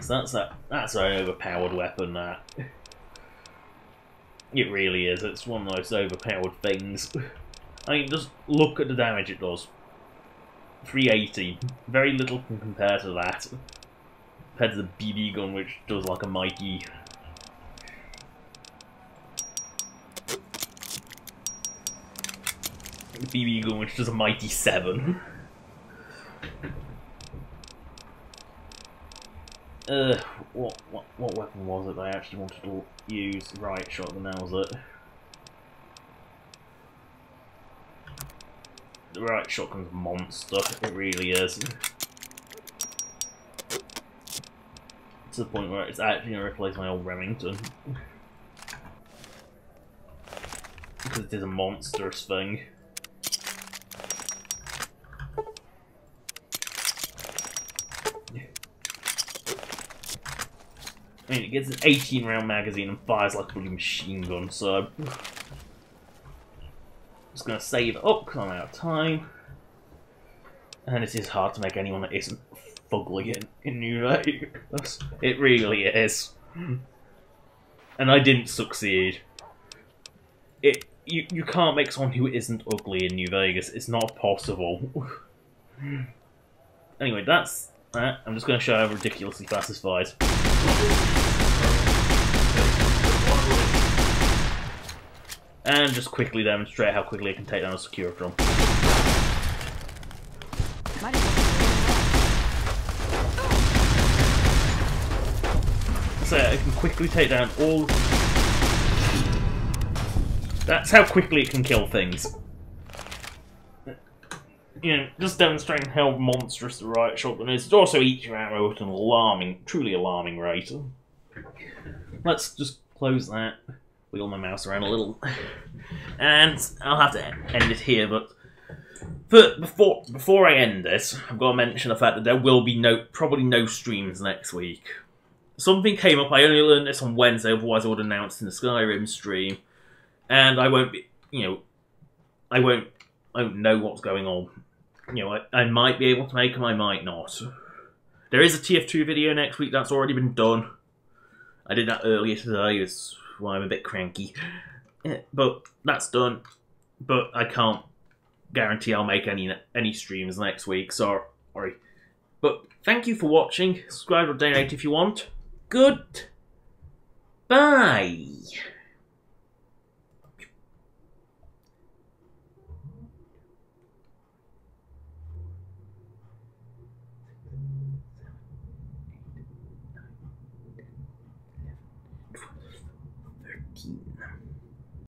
So that's an overpowered weapon, that. It really is. It's one of those overpowered things. I mean, just look at the damage it does. 380. Very little can compare to that. Compared to the BB gun, which does like a mighty... The BB gun, which does a mighty 7. What weapon was it that I actually wanted to use? Right, shotgun, that was it. The right shotgun's a monster, it really is. To the point where it's actually going to replace my old Remington. Because it is a monstrous thing. I mean, it gets an 18-round magazine and fires like a bloody machine gun, so... I'm just going to save it up because I'm out of time. And it is hard to make anyone that isn't fugly in New Vegas. It really is. And I didn't succeed. You can't make someone who isn't ugly in New Vegas. It's not possible. Anyway, that's that. I'm just going to show how ridiculously fast this fires. And just quickly demonstrate how quickly I can take down a secure drum. So I can quickly take down all That's how quickly it can kill things. You know, just demonstrating how monstrous the riot shotgun is. It also eats your ammo at an alarming, truly alarming rate. Let's just close that, wiggle my mouse around a little, and I'll have to end it here, but before I end this, I've got to mention the fact that there will be probably no streams next week. Something came up, I only learned this on Wednesday, otherwise I would have announced in the Skyrim stream, and I won't be, you know, I won't know what's going on. You know, I might be able to make them, I might not. There is a TF2 video next week, that's already been done. I did that earlier today, that's why I'm a bit cranky. But that's done. But I can't guarantee I'll make any streams next week, sorry. But thank you for watching, subscribe or donate if you want. Goodbye. Team.